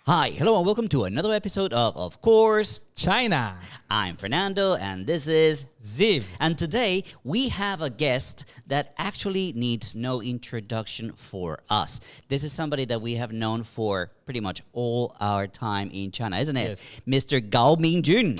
Hi, hello, and welcome to another episode of course, China. I'm Fernando, and this is Ziv. And today we have a guest that actually needs no introduction for us. This is somebody that we have known for pretty much all our time in China, isn't it? Yes. Mr. Gao Mingjun.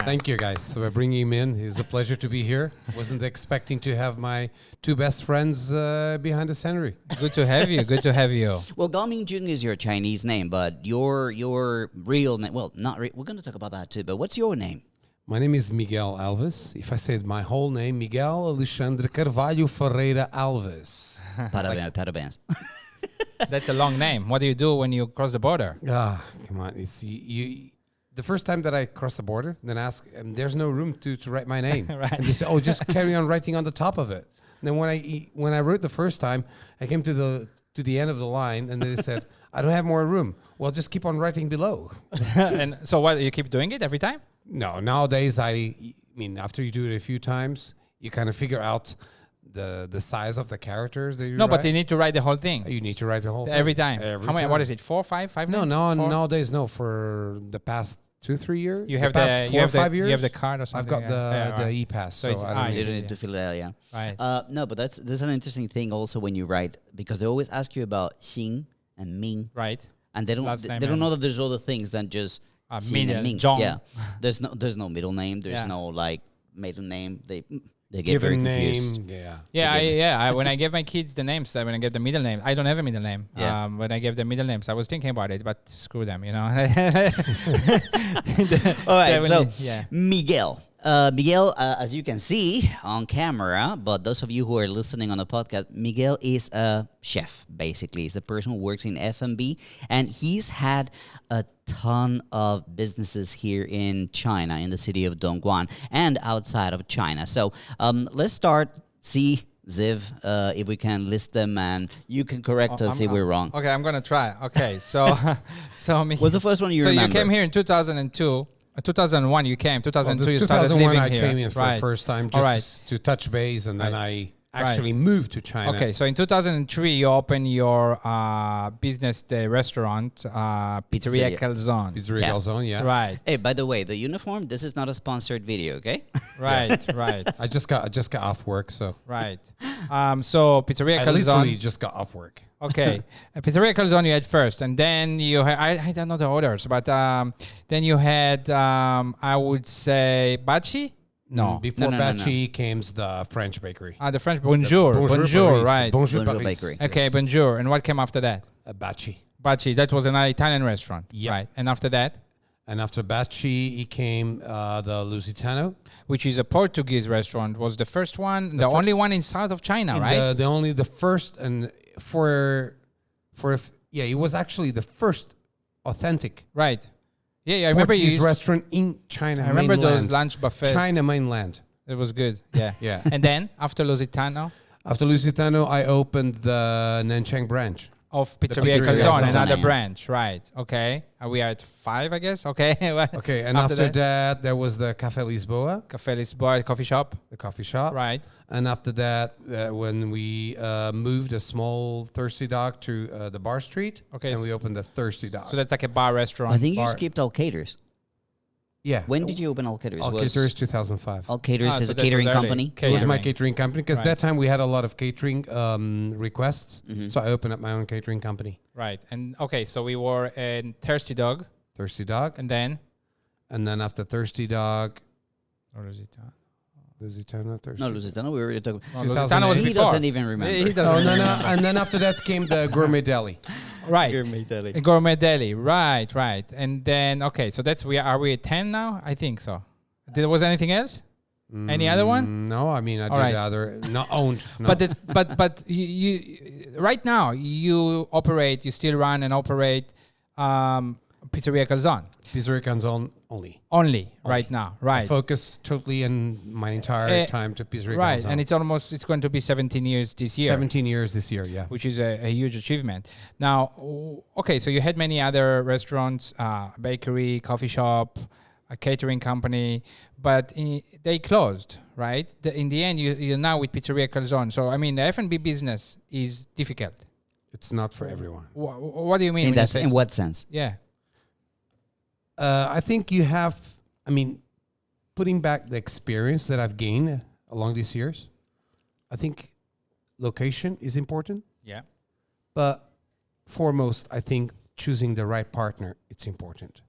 Thank you, guys, for bringing him in. It was a pleasure to be here. Wasn't expecting to have my two best friends behind the scenery. Good to have you. Good to have you. Well, Gao Mingjun is your Chinese name, but your real name, well, we're going to talk about that too, but what's your name? My name is Miguel Alves. If I said my whole name, Miguel Alexandre Carvalho Ferreira Alves. Parabéns. That's a long name. What do you do when you cross the border? Come on. It's you. The first time that I crossed the border, then ask, there's no room to write my name. Right. And they said, oh, just carry on writing on the top of it. And then when I wrote the first time, I came to the end of the line, and they said, I don't have more room. Well, just keep on writing below. And so what, you keep doing it every time? No, nowadays, I mean, after you do it a few times, you kind of figure out the size of the characters that you write. But you need to write the whole thing. You need to write the whole thing. Every time. Every How many? time. What is it? 4, 5 No, names? Four? nowadays, no. For the past 2-3 years, You have the past 4 or 5 years, You have the card or something. I've got the right. e-pass, So so it's I don't You need don't easy. need to fill it out, yeah. Right. No, but that's an interesting thing also when you write, because they always ask you about Xing and Ming, Right. and they don't Last name they don't and- know that there's other things than just Xing Middle, and Ming. Zhong. Yeah, there's no middle name. There's Yeah. no like maiden name. They get very given confused. name. Yeah, when I gave my kids the names, when I gave the middle name, I don't have a middle name. Yeah. When I gave the middle names, I was thinking about it, but screw them, you know. All right, so yeah. Miguel. Miguel, as you can see on camera, but those of you who are listening on the podcast, Miguel is a chef, basically. He's a person who works in F&B, and he's had a ton of businesses here in China, in the city of Dongguan, and outside of China. So let's start, Ziv, if we can list them, and you can correct us if we're wrong. Okay, I'm gonna try. Okay, so What's the first one you so remember? you came here in 2002. 2001 you came. 2002 you started 2001 living I here. came in for right. the first time All just to touch base, and then I actually moved to China. Okay, so in 2003 you opened your business, the restaurant, Pizzeria Calzone. Pizzeria Yeah. Calzone, yeah. Right, Hey, by the way, the uniform, this is not a sponsored video, okay? right. I just got off work, so Right. So Pizzeria I literally Calzone. just got off work. Okay, Pizzeria Calzone you had first, and then you had, I don't know the orders, but then you had, I would say, Bachi? No. Before No. Bachi came the French bakery. The French Bonjour. Bonjour, Paris. right. Bonjour, Bonjour Paris. Bakery. Okay, Yes. Bonjour. And what came after that? Bachi. Bachi. That was an Italian restaurant. Yeah. Right. And after that, And after Bachi, it came the Lusitano. which is a Portuguese restaurant, was the first one, the only one in south of China, And right? the first, and it was actually the first authentic Right. Yeah, I remember you Portuguese used, restaurant in China. I remember those mainland. lunch buffets. China mainland. It was good. Yeah. Yeah. And then after Lusitano After Lusitano, I opened the Nanchang branch. of Pizzeria Pizzeria Calzone, Calzone, another yeah. branch, right? Okay. We are at 5, I guess. Okay. Okay, and after that, there was the Café Lisboa, Café Lisboa coffee shop, the coffee shop. right? And after that, when we moved a small Thirsty Dog to the Bar Street, Okay, and so- we opened the Thirsty Dog. So that's like a bar restaurant. I think you bar- skipped Al Caters. yeah. When did you open Al Caters? Al Caters 2005. Al Caters Ah, is so a that catering was early. company. It was my Catering. catering company because Right. that time we had a lot of catering requests. Mhm. So I opened up my own catering company, Right. And okay, so we were in Thirsty Dog, Thirsty Dog. and then And then after Thirsty Dog, or Lusitano. Lusitano, Thirsty No, Lusitano, we already talked No, 2008. Lusitano was He before. doesn't even remember. He Oh, doesn't no, remember. no. And then after that came the Gourmet Deli. Right. Deli. A gourmet deli. Right, right. And then okay, so that's are we at 10 now? I think so. Was anything else? Any other one? No, I mean I All did right. other not owned. No. But you right now you still run and operate Pizzeria Calzone Pizzeria Calzone only. only right now, I right? focus totally in my entire time to Pizzeria Right, Calzone. and it's going to be 17 years this year. 17 years this year, yeah. Which is a huge achievement. Now, okay, so you had many other restaurants, bakery, coffee shop, a catering company, but they closed, right? In the end, you're now with Pizzeria Calzone. So, I mean, the F&B business is difficult. It's not for everyone. What do you mean? In when you that, say in what sense? Yeah. I think you have, I mean, putting back the experience that I've gained along these years, I think location is important. Yeah. But foremost, I think choosing the right partner, it's important.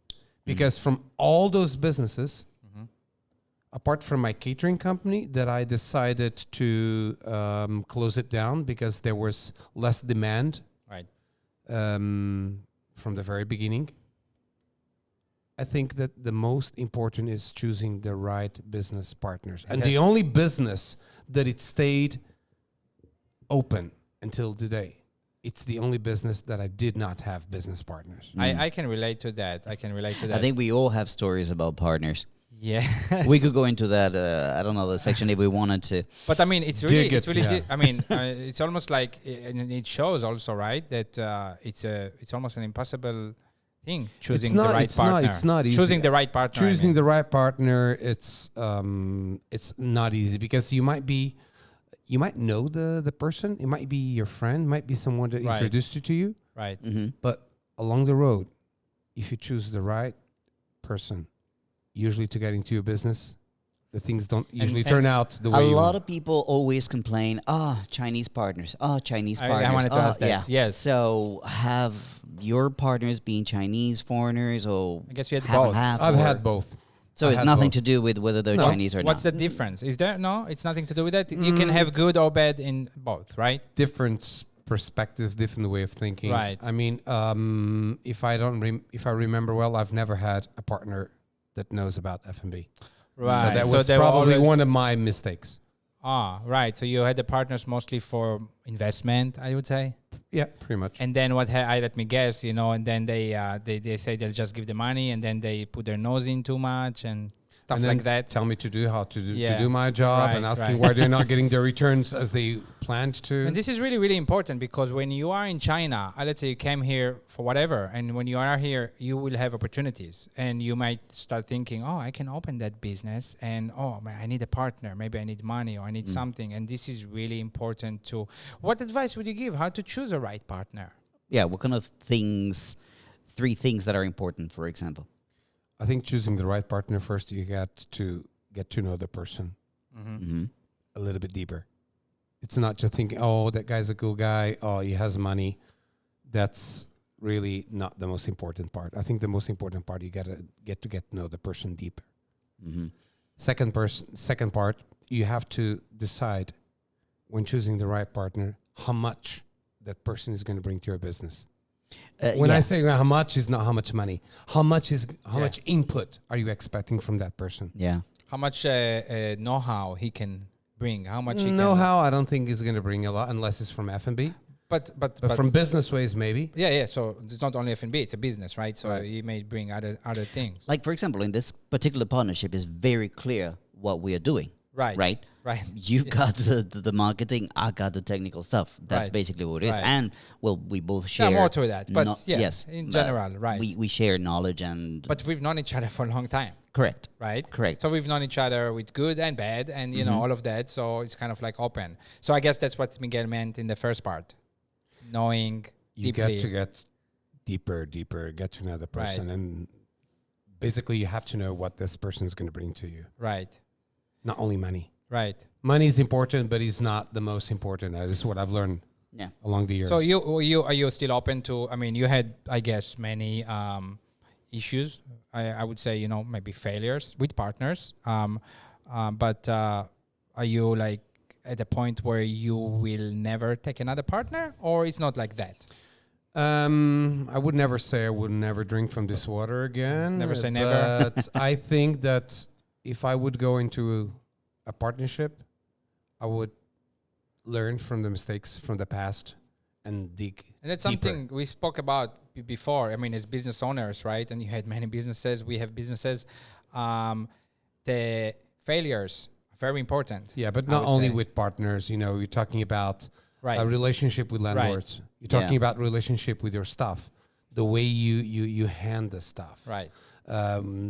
Because from all those businesses, apart from my catering company that I decided to close it down because there was less demand Right. from the very beginning, I think that the most important is choosing the right business partners. And the only business that it stayed open until today, it's the only business that I did not have business partners. I can relate to that. I can relate to that. I think we all have stories about partners. Yeah. We could go into that. I don't know the section if we wanted to. But I mean, it's really, yeah. I mean, it's almost like, and it shows also, right, that it's almost an impossible thing choosing the right partner. It's not easy. Choosing the right partner. Choosing the right partner, it's not easy because you might know the person. It might be your friend, might be someone that Right. introduced you to you. Right. But along the road, if you choose the right person, usually to get into your business, the things don't usually turn out the way A you lot want. of people always complain, Chinese partners, Chinese partners. I wanted to ask that. Yeah. Yes. So have your partners been Chinese, foreigners, or I guess you had half and both. half, I've or- had both. So I it's had nothing both. to do with whether they're No. Chinese or What's not. the difference? Is there? No, it's nothing to do with that. You can have good or bad in both, right? Different perspectives, different way of thinking. Right. I mean, if I remember well, I've never had a partner that knows about F&B. Right. So that was they were probably always- one of my mistakes. Right. So you had the partners mostly for investment, I would say. Yeah, pretty much. And then let me guess, and then they say they'll just give the money, and then they put their nose in too much and stuff And then like that. Tell me to do to Yeah. do my job, Right, and asking right. why they're not getting the returns as they planned to. And this is really, really important because when you are in China, let's say you came here for whatever, and when you are here, you will have opportunities, and you might start thinking, I can open that business, and I need a partner, maybe I need money or I need something, and this is really important too. What advice would you give? How to choose a right partner? Yeah, what kind of things, 3 things that are important, for example? I think choosing the right partner first, you got to get to know the person a little bit deeper. It's not just thinking, that guy's a cool guy. He has money. That's really not the most important part. I think the most important part, you got to get to know the person deeper. Second part, you have to decide when choosing the right partner, how much that person is going to bring to your business. When I say how much is not how much money, how much input are you expecting from that person? Yeah. How much know-how he can bring? How much he Know-how, I don't think is going to bring a lot unless it's from F&B. But From business ways, maybe. yeah. So it's not only F&B; it's a business, right? So Right. he may bring other things. Like, for example, in this particular partnership, it's very clear what we are doing. Right. Right? Right. You've got the marketing, I got the technical stuff. That's Right. basically what it is. Right. And, we both share... Yeah, more to that. But yes. in general, right. We share knowledge and... But we've known each other for a long time, Correct. right? Correct. So we've known each other with good and bad and, all of that. So it's kind of like open. So I guess that's what Miguel meant in the first part. Knowing You deeply. get to get deeper, get to know the person. Right. And basically, you have to know what this person is going to bring to you. Right. Not only money. Right. Money is important, but it's not the most important. That is what I've learned Yeah. along the years. So are you still open to, I mean, you had, I guess, many issues. I would say, maybe failures with partners. But are you like at a point where you will never take another partner, or it's not like that? I would never say I would never drink from this water again. Never say never. But I think that if I would go into a partnership, I would learn from the mistakes from the past and dig. And that's deeper. something we spoke about before. I mean, as business owners, right? And you had many businesses. We have businesses. The failures are very important. Yeah, but I not would only say. with partners. You're talking about Right. a relationship with landlords. You're talking Yeah. about relationship with your staff, the way you hand the stuff. Right.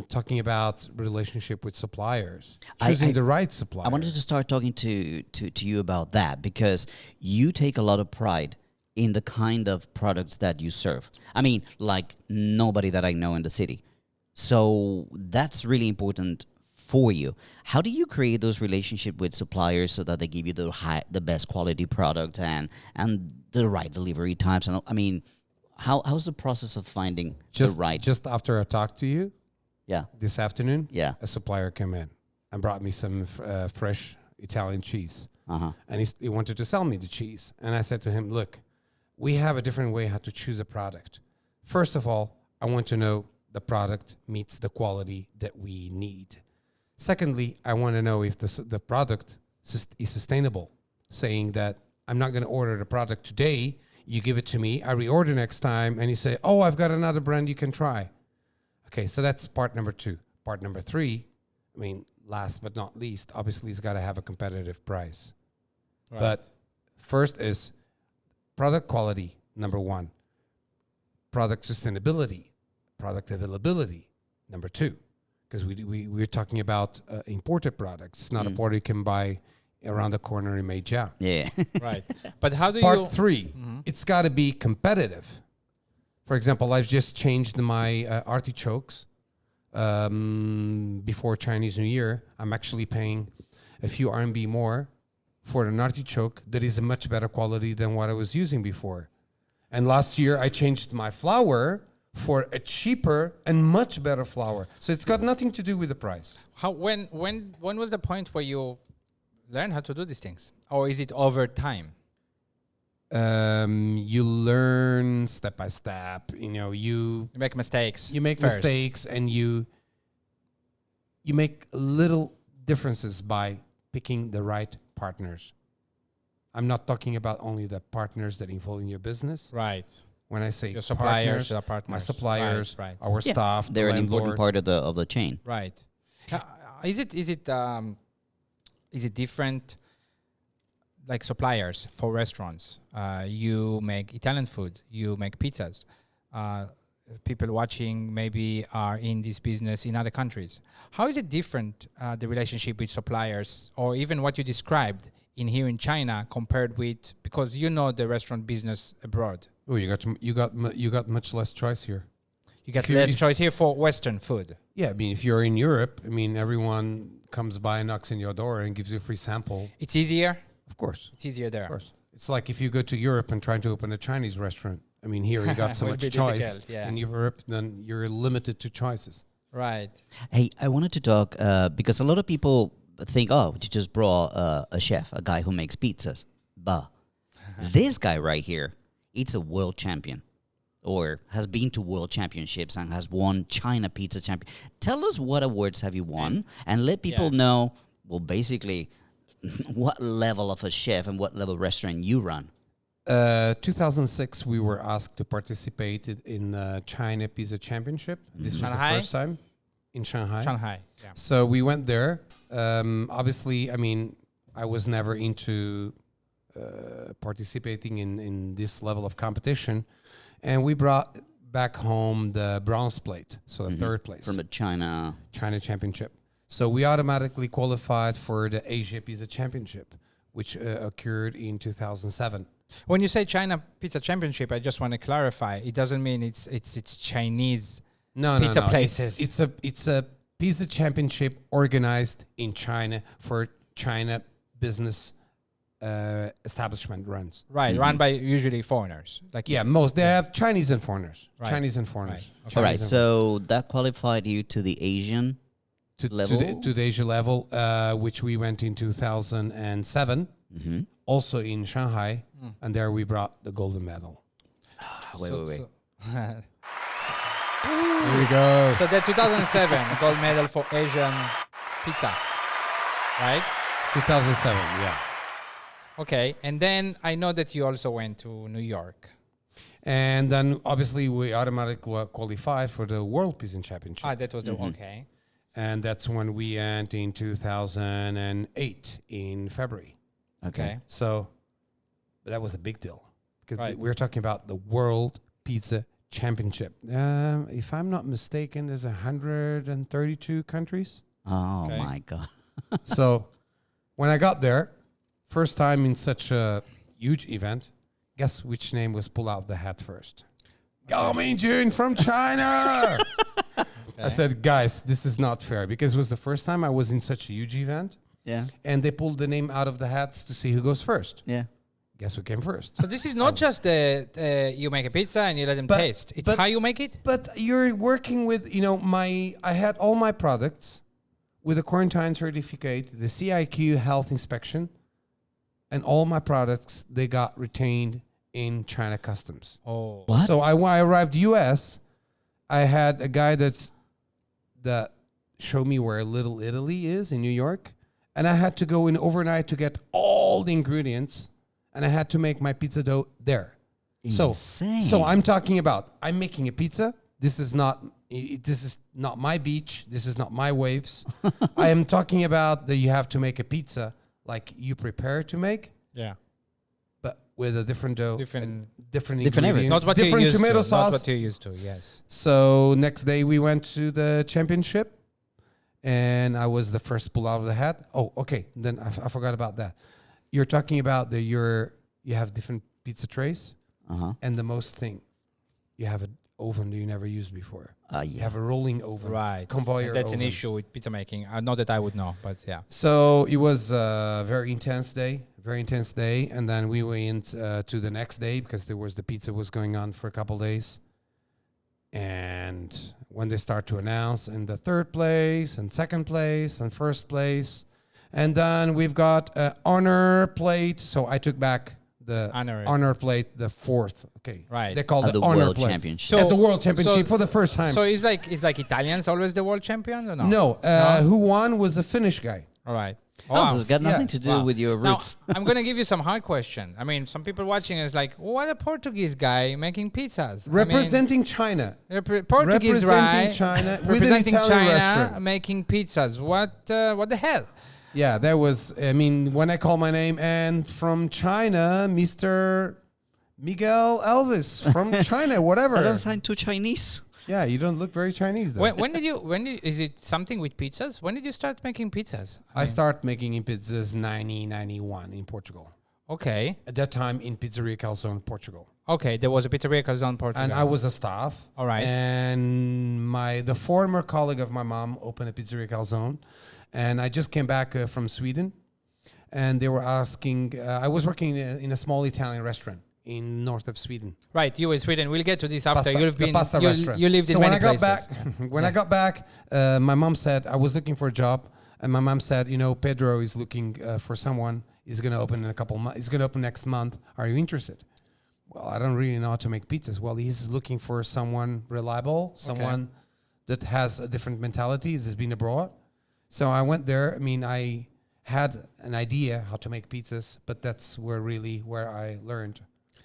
Talking about relationship with suppliers, I- choosing I- the right supplier. I wanted to start talking to you about that because you take a lot of pride in the kind of products that you serve. I mean, like nobody that I know in the city. So that's really important for you. How do you create those relationships with suppliers so that they give you the best quality product and the right delivery times? And I mean, how's the process of finding the right? Just after I talked to you Yeah, this afternoon, yeah. a supplier came in and brought me some fresh Italian cheese. And he wanted to sell me the cheese. And I said to him, look, we have a different way how to choose a product. First of all, I want to know the product meets the quality that we need. Secondly, I want to know if the product is sustainable, saying that I'm not going to order the product today. You give it to me, I reorder next time, and you say, oh, I've got another brand you can try. Okay, so that's part number 2. Part number 3, I mean, last but not least, obviously it's got to have a competitive price. Right. But first is product quality, number 1. Product sustainability, product availability, number 2. Because we're talking about imported products, not a product you can buy around the corner in Meijia. Yeah. Right. But how do Part 3, it's got to be competitive. For example, I've just changed my artichokes before Chinese New Year. I'm actually paying a few RMB more for an artichoke that is a much better quality than what I was using before. And last year I changed my flour for a cheaper and much better flour. So it's got nothing to do with the price. When was the point where you learned how to do these things? Or is it over time? You learn step by step. You make mistakes. You make first. mistakes, and you make little differences by picking the right partners. I'm not talking about only the partners that involve in your business. Right. When I say your suppliers, my suppliers, right. our staff, they're the an important landlord. part of the chain. Right. Is it different? Like suppliers for restaurants, you make Italian food, you make pizzas. People watching maybe are in this business in other countries. How is it different, the relationship with suppliers, or even what you described in here in China compared with, because you know the restaurant business abroad? Oh, you got much less choice here. You get less choice here for Western food. Yeah, I mean, if you're in Europe, I mean, everyone comes by, knocks on your door, and gives you a free sample. It's easier. Of course. It's easier there. Of course. It's like if you go to Europe and try to open a Chinese restaurant. I mean, here you got so much choice. Yeah. In Europe, then you're limited to choices. Right. Hey, I wanted to talk because a lot of people think, oh, you just brought a chef, a guy who makes pizzas. But this guy right here, it's a world champion or has been to world championships and has won China Pizza Champion. Tell us what awards have you won and let people know, well, basically, what level of a chef and what level restaurant you run. 2006, we were asked to participate in China Pizza Championship. This was the first time in Shanghai. Shanghai, yeah. So we went there. Obviously, I mean, I was never into participating in this level of competition. And we brought back home the bronze plate, so the third place. From the China Championship. So we automatically qualified for the Asia Pizza Championship, which occurred in 2007. When you say China Pizza Championship, I just want to clarify. It doesn't mean it's Chinese pizza places. It's a pizza championship organized in China for China business establishment runs. Right, run by usually foreigners. They have Chinese and foreigners. Right. Chinese and foreigners. Right. Okay. All right, so that qualified you to the Asian level? To the Asia level, which we went in 2007, also in Shanghai, and there we brought the golden medal. Wait. Here we go. So the 2007 gold medal for Asian pizza, right? 2007, yeah. Okay, and then I know that you also went to New York. And then obviously we automatically qualified for the World Pizza Championship. That was the okay. And that's when we went in 2008 in February. Okay. So that was a big deal because we're talking about the World Pizza Championship. If I'm not mistaken, there's 132 countries. Oh, my God. So when I got there, first time in such a huge event, Guess which name was pulled out of the hat first? Gao Mingjun from China. I said, guys, this is not fair, because it was the first time I was in such a huge event, Yeah. and they pulled the name out of the hats to see who goes first. Yeah. Guess who came first? So this is not just you make a pizza and you let them taste. It's how you make it. But you're working with, I had all my products with a quarantine certificate, the CIQ health inspection, and all my products, they got retained in China customs. Oh, What? So when I arrived US, I had a guy that showed me where Little Italy is in New York, and I had to go in overnight to get all the ingredients, and I had to make my pizza dough there. Insane. So I'm talking about, I'm making a pizza. This is not my beach. This is not my waves. I am talking about that you have to make a pizza like you prepare to make, yeah. but with a different dough, Different ingredients, everything. Not what different you're used tomato to. sauce. Not what you're used to. Yes. So next day we went to the championship, and I was the first pull out of the hat. Oh, okay. Then I forgot about that. You're talking about you have different pizza trays, and the most thing, you have an oven that you never used before. You Yeah. have a rolling oven, Right. conveyor And that's oven. an issue with pizza making. Not that I would know, but yeah. So it was a very intense day, and then we went to the next day because the pizza was going on for a couple days. And when they start to announce in the third place and second place and first place, and then we've got an honor plate. So I took back the honor plate, the fourth. Okay, Right. They called At it the honor World plate Championship. at the World Championship so- for the first time. So it's like Italians always the world champion or no? No, who won was a Finnish guy. All right. This has got nothing to do Wow. with your Now, roots. I'm going to give you some hard question. I mean, some people watching is like, what a Portuguese guy making pizzas. Representing China. Portuguese, representing right? China with an Representing Italian China restaurant. making pizzas. What the hell? Yeah, there was, when I call my name, and from China, Mr. Miguel Alves from China, whatever. I don't sound too Chinese. Yeah, you don't look very Chinese though. When did is it something with pizzas? When did you start making pizzas? I started making in pizzas 1991 in Portugal. Okay. At that time in Pizzeria Calzone, Portugal. Okay, there was a pizzeria Calzone Portugal. And I was a staff. All right. And the former colleague of my mom opened a Pizzeria Calzone. And I just came back from Sweden. And they were asking, I was working in a small Italian restaurant in north of Sweden. Right, you in Sweden. We'll get to this after. The pasta restaurant. You lived in so many when I got places. back, I got back, my mom said I was looking for a job, and my mom said, Pedro is looking for someone. He's going to open in a couple months. He's going to open next month. Are you interested? Well, I don't really know how to make pizzas. Well, he's looking for someone reliable, someone that has a different mentality, has been abroad. So I went there. I had an idea how to make pizzas, but that's where I learned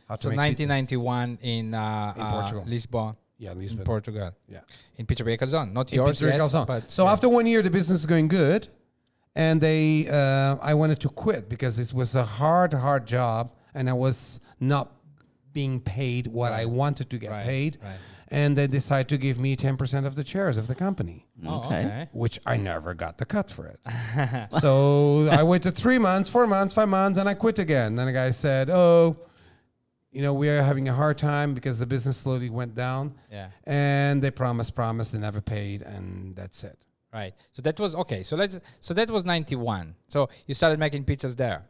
how to So make 1991 in Portugal. Lisbon, Yeah, in Lisbon. Portugal. Yeah. In Pizzeria Calzone. Not In yours Pizzeria yet, Calzone. but... So after 1 year, the business is going good. And I wanted to quit because it was a hard job. And I was not being paid what I wanted to get paid. Right. And they decided to give me 10% of the shares of the company, Oh, Okay. okay. which I never got the cut for it. So I waited 3 months, 4 months, 5 months, and I quit again. Then the guy said, we are having a hard time because the business slowly went down. Yeah. And they promised, they never paid, and that's it. Right. So that was okay. So that was 91. So you started making pizzas there.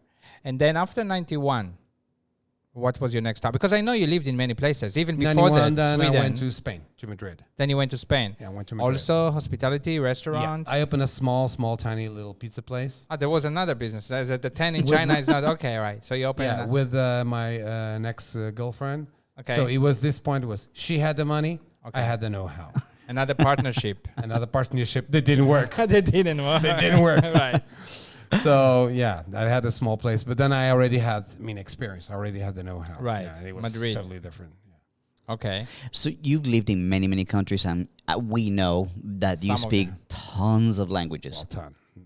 And then after 91, what was your next stop? Because I know you lived in many places. Even before 91, that, then Sweden. I went to Spain, to Madrid. Then you went to Spain. Yeah, I went to Madrid. Also hospitality, Yeah, restaurant. I opened a small, tiny little pizza place. There was another business. There's the 10 in China is not okay, right? So you opened. Yeah, with my next girlfriend. Okay. So it was this point was she had the money, Okay. I had the know-how. Another partnership. Another partnership that didn't work. They didn't work. It didn't work. Right. So yeah, I had a small place, but then I already had, experience. I already had the know-how. Right. Yeah, it was Madrid. totally different. Yeah. Okay. So you've lived in many, many countries, and we know that you Some of speak them. tons of languages.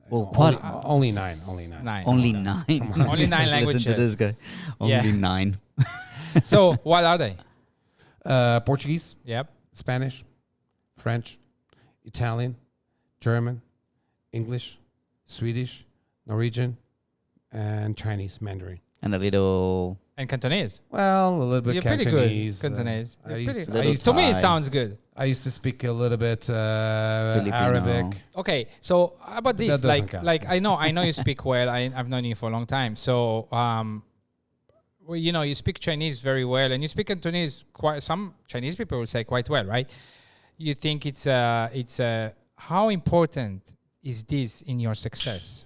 Well, ton. Well, Only nine. Only nine. Nine. Only 9. Only 9 languages. Listen to this guy. Yeah. Only 9. So what are they? Portuguese, Yep. Spanish, French, Italian, German, English, Swedish, Norwegian, and Chinese Mandarin. And a little And Cantonese. Well, a little bit You're Cantonese. pretty good. Cantonese. I You're used pretty- to- I used to to- me, it Thai. sounds good. I used to speak a little bit Filipino. Arabic. Okay, so how about That this? doesn't count. Like I know you speak well. I've known you for a long time. So, well, you speak Chinese very well, and you speak Cantonese quite. Some Chinese people will say quite well, right? You think it's how important is this in your success?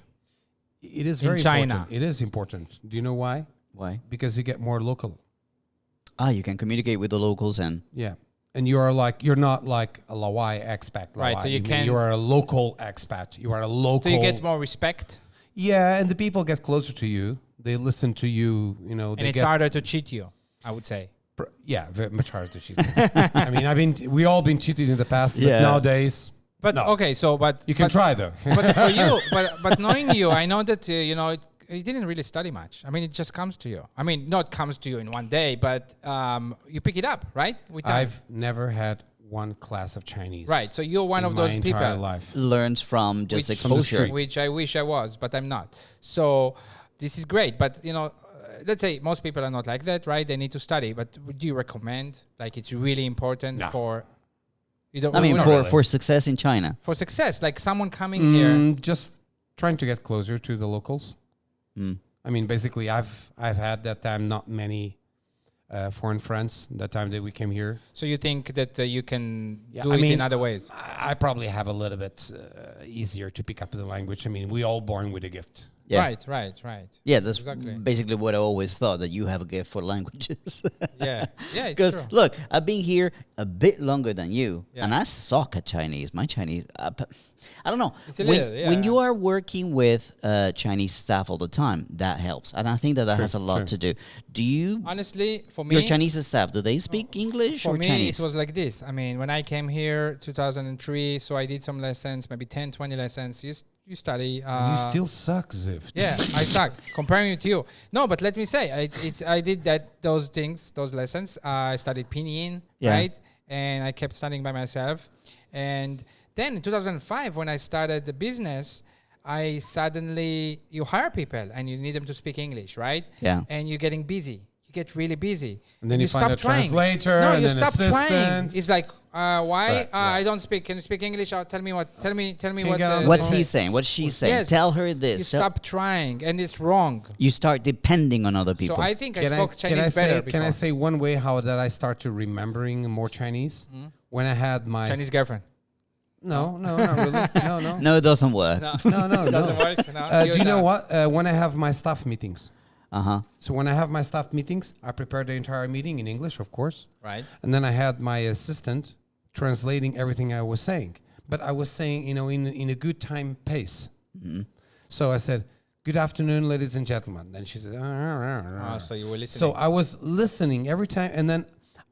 It is In very China. important. It is important. Do you know why? Why? Because you get more local. You can communicate with the locals and Yeah. And you're not like a Lawai expat. Right, so Lawai. You are a local expat. You are a local. So you get more respect, Yeah, and the people get closer to you. They listen to you. and they it's get harder to cheat you, I would say. Yeah, very much harder to cheat. I mean, we all been cheated in the past, but Yeah. nowadays But no. okay, so you can try though. but for you, but knowing you, I know that you didn't really study much. I mean, it just comes to you. I mean, not comes to you in one day, but you pick it up, right? With time. I've never had one class of Chinese. Right, so you're one in of those my entire people, life. learns from just Which- From the exposure. street. which I wish I was, but I'm not. So this is great, but let's say most people are not like that, right? They need to study, but do you recommend? Like, it's really important No. for. You don't. I mean, not for, really. for success in China. For success, like someone coming here. Just trying to get closer to the locals. Mm. I mean, basically, I've had that time not many foreign friends that time that we came here. So you think that you can Yeah, do I it mean, in other ways? I probably have a little bit easier to pick up the language. I mean, we all born with a gift. Yeah. Right. Yeah, that's Exactly. basically what I always thought, that you have a gift for languages. Yeah, it's Because true. look, I've been here a bit longer than you, Yeah. and I suck at Chinese. My Chinese, I don't know. It's a when, little, when yeah. you are working with Chinese staff all the time, that helps, and I think that True, has a lot true. to do. Do you, Honestly, for me, your Chinese staff, do they speak English for or me, Chinese? it was like this. I mean, when I came here 2003, so I did some lessons, maybe 10, 20 lessons. You study. And you still suck, Zift. Yeah, I suck comparing it to you. No, but let me say, I did those lessons. I studied pinyin, Yeah. right? And I kept studying by myself. And then in 2005, when I started the business, you hire people and you need them to speak English, right? Yeah. And you're getting busy. You get really busy. And then you find stop a trying. translator No, and you an stop trying. assistant. It's like, why? Right, right. I don't speak. Can you speak English? Tell me what. Tell me you what. get on the What's phone? he saying? What's she saying? Yes. Tell her You this. stop trying, and it's wrong. You start depending on other people. So I think I Can spoke Chinese say, better Can I before. say one way how that I start to remembering more Chinese? When I had my Chinese girlfriend. No, not really. No. no, it doesn't work. No. Doesn't work. No, Do you know what? When I have my staff meetings. Uh-huh. So when I have my staff meetings, I prepare the entire meeting in English, of course. Right. And then I had my assistant translating everything I was saying. But I was saying, in a good time pace. So I said, "Good afternoon, ladies and gentlemen." Then she said, Oh, so you were listening. So I was listening every time. And then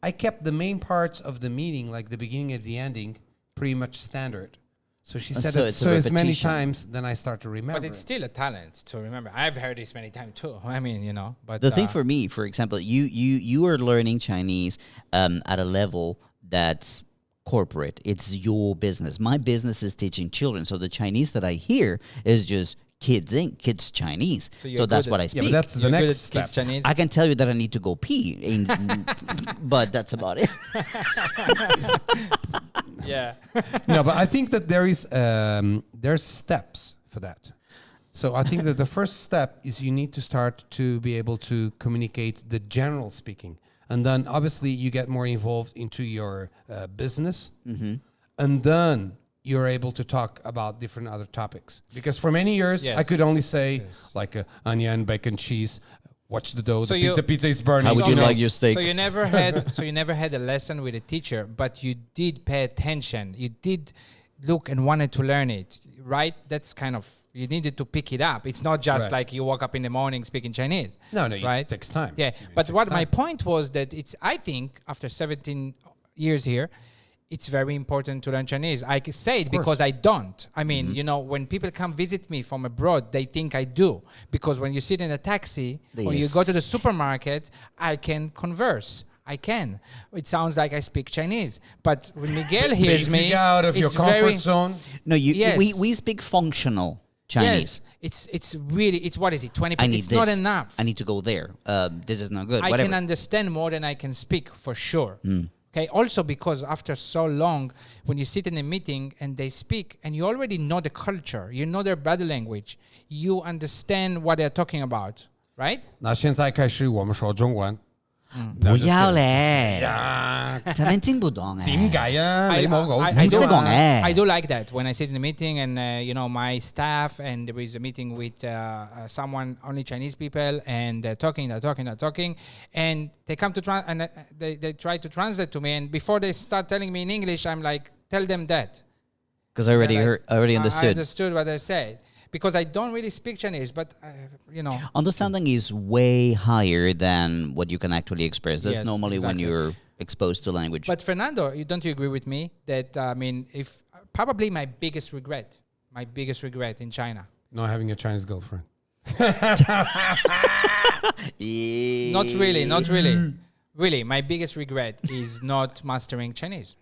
I kept the main parts of the meeting, like the beginning and the ending, pretty much standard. So she said So it it's a as many repetition. times, then I start to remember. but it's still a talent to remember. I've heard this many times too. I mean, But The thing for me, for example, you are learning Chinese at a level that's corporate. It's your business. My business is teaching children. So the Chinese that I hear is just kids Chinese. So you're So that's good what at- I yeah, speak. but that's the you're good next at kids step. Chinese. I can tell you that I need to go pee, but that's about it. yeah. No, but I think that there's steps for that. So I think that the first step is you need to start to be able to communicate the general speaking. And then obviously you get more involved into your business. And then you're able to talk about different other topics. Because for many years, I Yes. could only say Yes. like onion, bacon, cheese, watch the dough, So the pizza is burning. How would you no. like your steak? So you never had a lesson with a teacher, but you did pay attention. You did look and wanted to learn it, right? That's kind of, you needed to pick it up. It's not just Right. like you woke up in the morning speaking Chinese. No, right? it takes time. Yeah, It but takes what my time. point was that I think after 17 years here, it's very important to learn Chinese. I can say it because I don't. I mean, when people come visit me from abroad, they think I do. Because when you sit in a taxi or you go to the supermarket, I can converse. I can. It sounds like I speak Chinese. But when Miguel hears But if you me, get out of your it's comfort very, zone. No, Yes. we speak functional. Chinese. Yes, it's really, it's what is it, 20 I people? need It's this. not enough. I need to go there. This is not good. I Whatever. can understand more than I can speak, for sure. Okay. Also, because after so long, when you sit in a meeting and they speak, and you already know the culture, you know their body language, you understand what they're talking about, right? 那现在开始我们说中文。不要嘞，呀，这边听不懂哎。點解啊？ I- 你冇講 I 唔識講嘅。 I do like that when I sit in a meeting and my staff and there is a meeting with someone, only Chinese people, and they're talking, and they come to and they try to translate to me, and before they start telling me in English, I'm like, tell them that. Because I already They're heard, like, already I understood. understood what they said because I don't really speak Chinese, but Understanding is way higher than what you can actually express. That's Yes, normally when exactly. you're exposed to language. But Fernando, don't you agree with me that if probably my biggest regret in China. Not having a Chinese girlfriend. Not really. Really, my biggest regret is not mastering Chinese.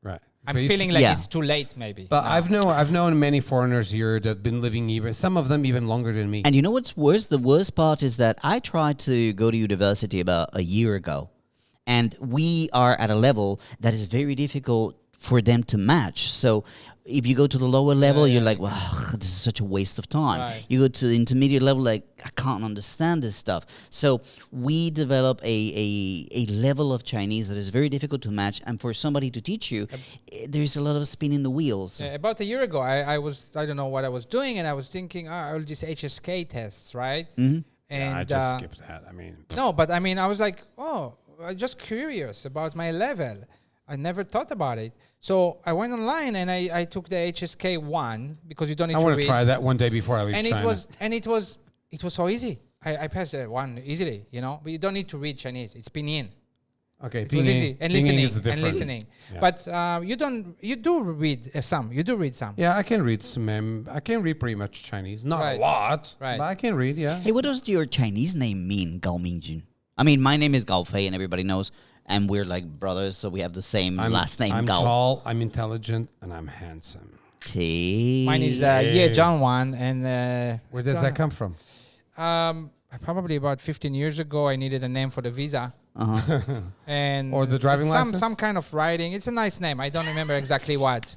Right. I'm But feeling like yeah. it's too late, maybe. But now. I've known many foreigners here that have been living some of them even longer than me. And you know what's worse? The worst part is that I tried to go to university about a year ago. And we are at a level that is very difficult for them to match. So if you go to the lower level, you're like, well, this is such a waste of time. Right. You go to the intermediate level, like, I can't understand this stuff. So we develop a level of Chinese that is very difficult to match. And for somebody to teach you, there's a lot of spinning the wheels. About a year ago, I don't know what I was doing, and I was thinking, all these HSK tests, right? Mm-hmm. And I just skipped that. I mean, no, but I mean, I was like, I'm just curious about my level. I never thought about it. So I went online and I took the HSK 1 because you don't need I to want read. to try that one day before I leave And China. it was so easy. I passed that one easily, but you don't need to read Chinese. It's pinyin. Okay, It was easy. And pinyin listening. is different. Yeah. But you do read some. You do read some. Yeah, I can read some. I can read pretty much Chinese. Not Right. a lot, Right. but I can read, yeah. Hey, what does your Chinese name mean, Gao Mingjun? I mean, my name is Gao Fei, and everybody knows, and we're like brothers, so we have the same last name, I'm Gao. tall, I'm intelligent, and I'm handsome. Mine is Ye Zhang Wan. And Where does that come from? probably about 15 years ago, I needed a name for the visa. And Or the driving license? Some kind of writing. It's a nice name. I don't remember exactly what.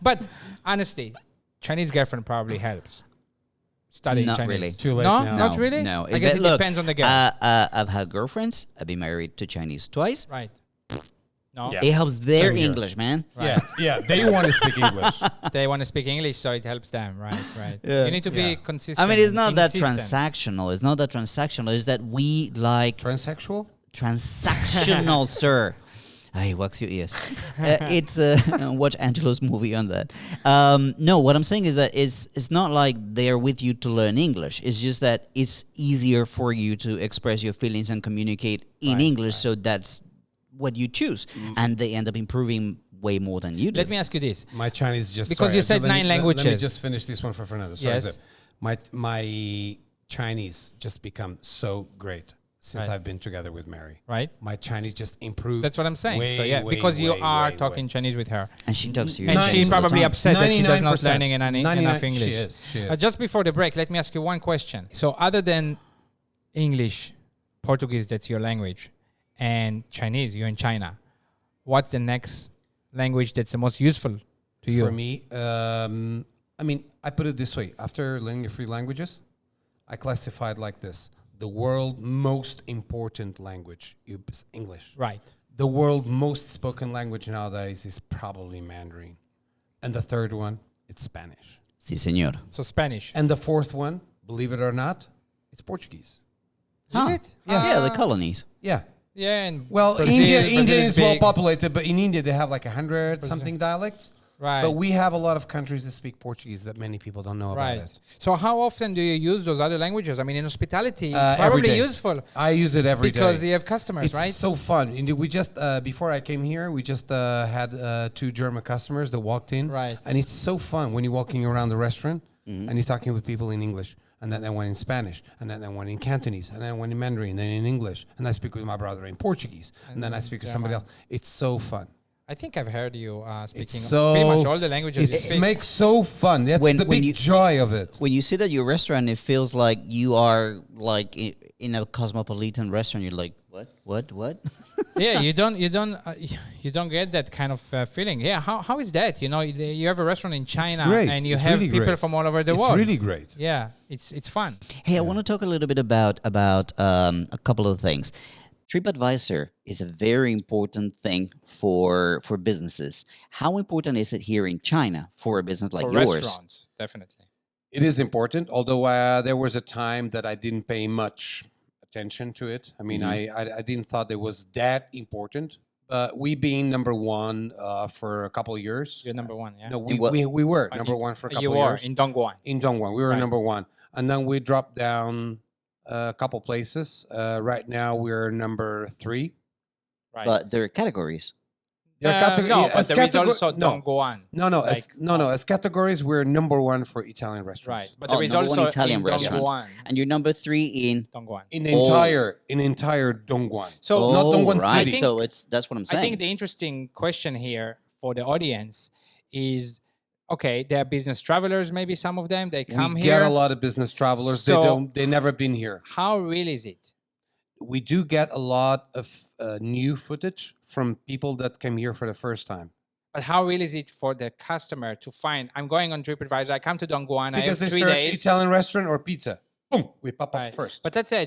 But honestly, Chinese girlfriend probably helps. Studying Not Chinese. really. Too late No, now. not really. No, I guess it look, depends on the girl. I've had girlfriends. I've been married to Chinese twice. Right. No, Yeah. It helps their Same here. English, man. Yeah, yeah, they want to speak English. they want to speak English, so it helps them. Right. Yeah. You need to be Yeah. consistent. I mean, it's not and that insistent. transactional. It's not that transactional. It's that we like Transsexual? transactional, sir. Hey, wax your ears. It's watch Angelo's movie on that. No, what I'm saying is that it's not like they're with you to learn English. It's just that it's easier for you to express your feelings and communicate in English. So that's what you choose, and they end up improving way more than you do. Let me ask you this. My Chinese just... Because sorry, you said let me- 9 Let me languages. just finish this one for Fernando. Sorry, Yes. Zip. My Chinese just become so great since Right. I've been together with Mary. Right. My Chinese just improved. That's what I'm saying. way, So yeah, way, because you way, are way, talking way. Chinese with her. And she talks to you. And in she's Chinese all the probably time. upset that she does not 99%. learning enough English. She is. She is. Just before the break, let me ask you one question. So other than English, Portuguese, that's your language, and Chinese, you're in China, what's the next language that's the most useful to you? For me, I mean, I put it this way. After learning 3 languages, I classified like this. The world most important language is English. Right. The world most spoken language nowadays is probably Mandarin. And the third one, it's Spanish. Sí, señor. So Spanish. And the fourth one, believe it or not, it's Portuguese. Huh. Is it? Yeah, the colonies. Yeah. Yeah. And Well, Brazil- India Brazil is well big. populated, but in India they have like 100 something dialects. Right. But we have a lot of countries that speak Portuguese that many people don't know about Right. it. So how often do you use those other languages? I mean, in hospitality, it's Every probably day. useful I use it every day. because you have customers, It's right? so fun. Indeed, we just before I came here, we just had 2 German customers that walked in. Right. And it's so fun when you're walking around the restaurant and you're talking with people in English, and then one in Spanish, and then one in Cantonese, and then one in Mandarin, then in English, and I speak with my brother in Portuguese, and then I speak with somebody else. It's so fun. I think I've heard you speaking so pretty much all the languages you it speak. makes so fun. That's When- the when big you- joy of it. When you sit at your restaurant, it feels like you are like in a cosmopolitan restaurant. You're like, what? Yeah, you don't get that kind of feeling. Yeah, how is that? You know, you have a restaurant in China great. and you It's have really people great. from all over the It's world. really great. Yeah, it's fun. Hey, I want to talk a little bit about a couple of things. TripAdvisor is a very important thing for businesses. How important is it here in China for a business like For yours? restaurants, definitely. It is important, although there was a time that I didn't pay much attention to it. I mean, I didn't thought it was that important. But we being number one for a couple of years. You're number one, yeah? No, In what- we were Oh, number you- one for a couple You of are years. in Dongguan. In Dongguan, we were Right. number one, and then we dropped down a couple places. Right now, we're number 3. Right. But there are categories. There are categor- no, as but there is categor- also no. Dongguan. As categories, we're number 1 for Italian Right. restaurants. But Oh, there is number one also Italian in restaurant. Dongguan. And you're number 3 in. Dongguan. In Oh. entire Dongguan. So not Dongguan right. City. So that's what I'm saying. I think the interesting question here for the audience is, okay, they are business travelers, maybe some of them, they come We here. get a lot of business travelers. So- They never been here. How real is it? We do get a lot of new footage from people that came here for the first time. But how real is it for the customer to find, I'm going on TripAdvisor, I come to Dongguan, I have Because they 3 search days. Italian restaurant or pizza. Boom, we pop up Right. first. But let's say I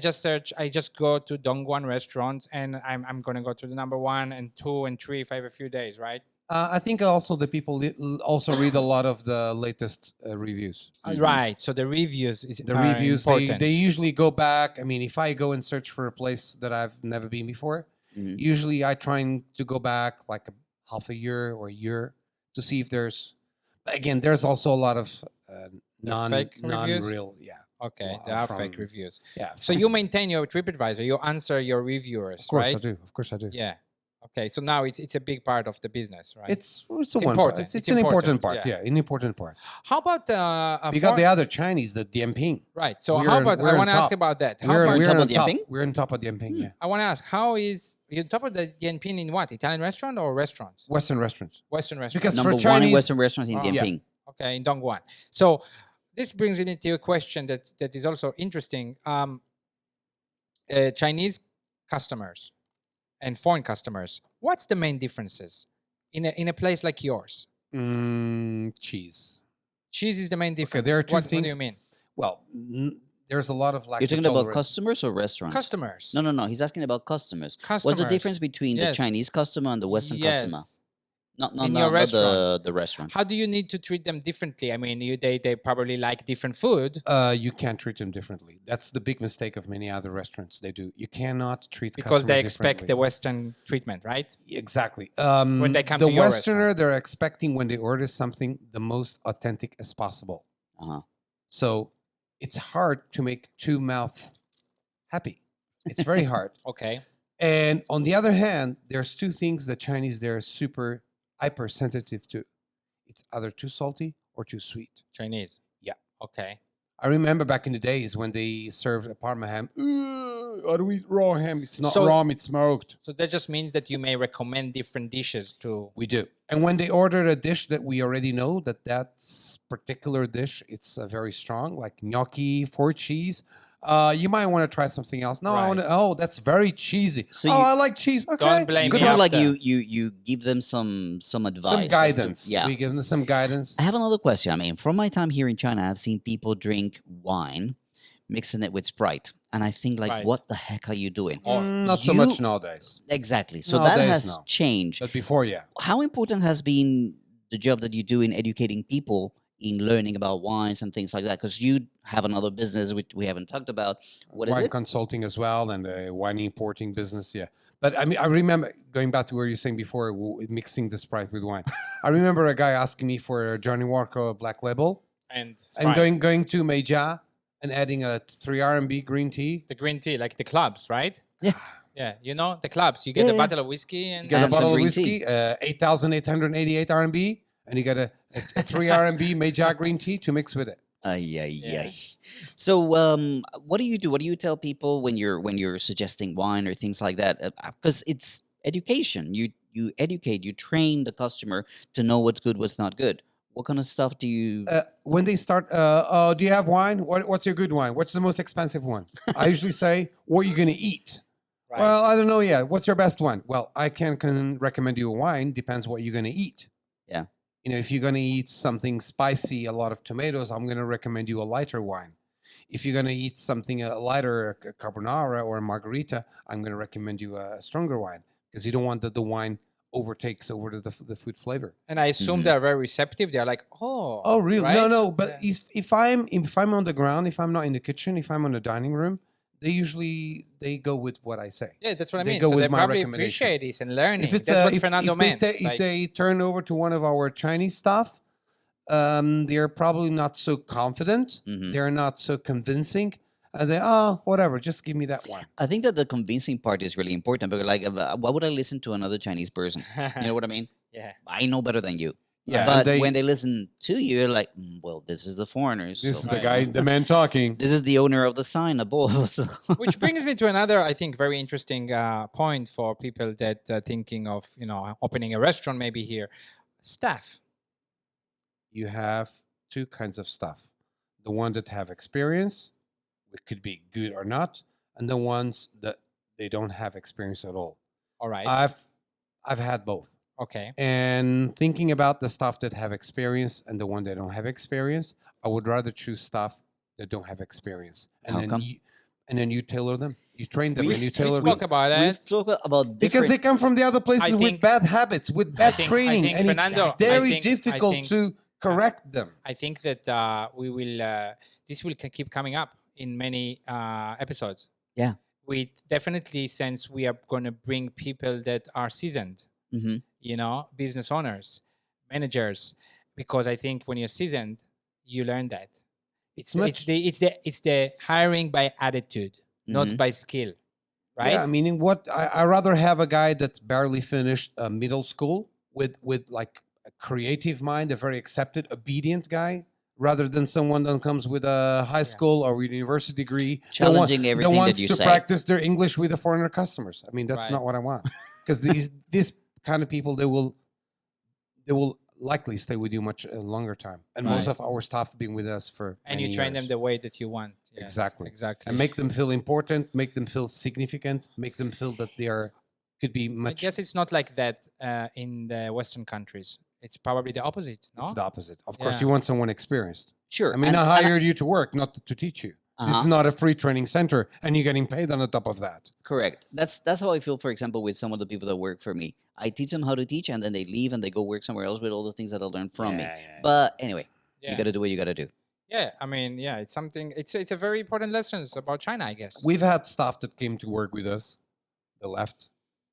just go to Dongguan restaurants and I'm going to go to the number 1 and 2 and 3 if I have a few days, right? I think also the people also read a lot of the latest reviews. Right. So the reviews is The are reviews, important. they usually go back. I mean, if I go and search for a place that I've never been before, Mhm. usually I try to go back like half a year or a year to see if there's. Again, there's also a lot of fake reviews? non-real. Yeah, Okay, Well, there are fake from- reviews. yeah. So you maintain your TripAdvisor, you answer your reviewers, Of course right? I do. Of course I do. Yeah. Okay, so now it's a big part of the business, right? It's a It's one part. important. It's It's an important important, part. yeah. Yeah, an important part. How about We got the other Chinese, the Dianping. right? So we're how on- about we're I on want to ask top. about that. How We're, about, we're top on of top. Dianping? We're on top of Dianping. Yeah, I want to ask, how is you on top of the Dianping in what? Italian restaurant or restaurants? Western restaurants. Western restaurants. Because Number for 1 in Chinese, Western restaurants in Oh, Dianping. Okay, in Dongguan. So this brings me into a question that is also interesting. Chinese customers and foreign customers, what's the main differences in a place like yours? cheese. Cheese is the main difference. there are two What do you things. mean? Well, there's a lot of You're talking about tolerance. customers or restaurants? Customers. No. He's asking about customers. What's the Customers. difference between the Yes. Chinese customer and the Western customer? Yes. Not In your restaurant. the restaurant. How do you need to treat them differently? I mean, they probably like different food You can't treat them differently. That's the big mistake of many other restaurants. They do. You cannot treat because they customers expect the differently. Western treatment, right? Exactly. When they come the to your Westerner, they're expecting when they order something the most authentic as possible. Uh-huh. So it's hard to make two mouth happy. It's very hard. Okay. And on the other hand, there's two things that Chinese they're super hypersensitive to. It's either too salty or too sweet. Chinese. Yeah. Okay. I remember back in the days when they served a Parma ham. I don't eat raw ham. It's not So- raw, it's smoked. So that just means that you may recommend different dishes to. We do. And when they order a dish that we already know that particular dish, it's very strong, like gnocchi, 4 cheese. You might want to try something else. No, I Right. want to. Oh, that's very cheesy. So oh, you- I like cheese. Okay. Don't blame Good me one, like after. you give them some advice. Some as to- guidance. yeah. We give them some guidance. I have another question. I mean, from my time here in China, I've seen people drink wine, mixing it with Sprite, and I think like, Right. what the heck are you doing? Not so you- much nowadays. Exactly. So that Nowadays, has no. changed. But before, yeah. How important has been the job that you do in educating people in learning about wines and things like that? Because you have another business which we haven't talked about. What is Wine it? consulting as well and wine importing business. Yeah. But I mean, I remember going back to where you're saying before, mixing the Sprite with wine. I remember a guy asking me for a Johnny Walker Black Label And and going to Meija and adding a 3 RMB green tea. the green tea, like the clubs, right? Yeah. Yeah, you know the clubs. You get Yeah, a yeah. bottle of whiskey and Get a And some bottle of green whiskey, 8,888 RMB, and you get a 3 RMB Meija green tea to mix with it. Ay, ay, Yeah. ay. So, what do you do? What do you tell people when you're suggesting wine or things like that? Because it's education. you educate, you train the customer to know what's good, what's not good. What kind of stuff do you? When they start, do you have wine? What's your good wine? What's the most expensive one? I usually say, what are you going to eat? Right. Well, I don't know yet. What's your best one? Well, I can recommend you a wine. Depends what you're going to eat. Yeah. You know, if you're going to eat something spicy, a lot of tomatoes, I'm going to recommend you a lighter wine. If you're going to eat something lighter, a carbonara or a margarita, I'm going to recommend you a stronger wine because you don't want that the wine overtakes over the food flavor. And I assume they're very receptive. They're like, oh, really? right? No. But if I'm on the ground, if I'm not in the kitchen, if I'm on the dining room, they go with what I say. Yeah, that's what I They mean. go So with they my probably recommendation. appreciate this and learning. If it's That's what if, Fernando if they meant. if they turn over to one of our Chinese stuff, they're probably not so confident. They're not so convincing. And they, whatever, just give me that one. I think that the convincing part is really important because, like, why would I listen to another Chinese person? You know what I mean? Yeah. I know better than you. Yeah, But and when they listen to you, you're like, well, this is the foreigners. This so is the guy, the man talking. This is the owner of the sign above. So. Which brings me to another, I think, very interesting point for people that are thinking of, opening a restaurant maybe here. Staff. You have two kinds of stuff. The one that have experience, it could be good or not, and the ones that they don't have experience at all. All right. I've had both. Okay. And thinking about the stuff that have experience and the one that don't have experience, I would rather choose stuff that don't have experience. And How come? Then you tailor them. You train them and you We tailor spoke them. about We've that. spoken about Because they come from the other places I with think- bad habits, with bad training, think, and Fernando, it's very I difficult think- to correct them. I think that we will. This will keep coming up in many episodes. Yeah. We definitely, since we are going to bring people that are seasoned, business owners, managers, because I think when you're seasoned, you learn that. It's the hiring by attitude, not by skill, right? Yeah, meaning what I rather have a guy that's barely finished middle school with like a creative mind, a very accepted, obedient guy, rather than someone that comes with a high school or university degree, Challenging everything that wants that you to say. practice their English with the foreigner customers. I mean, that's not what I want, because this kind of people they will likely stay with you much longer time, and most of our staff have been with us for and many you train them years. the way that you want. Yes, Exactly. and Make them feel important, make them feel significant, make them feel that they are could be I much. guess it's not like that in the Western countries. It's probably the opposite. No, It's the opposite. Of course, Yeah. you want someone experienced. Sure. I mean, and- I and hired you to work, not to teach you. This is Uh-huh. not a free training center, and you're getting paid on the top of that. Correct. That's how I feel, for example, with some of the people that work for me. I teach them how to teach, and then they leave and they go work somewhere else with all the things that I learned from me. But anyway, you got to do what you got to do. Yeah, I mean, it's something. It's a very important lesson about China, I guess. We've had staff that came to work with us, they left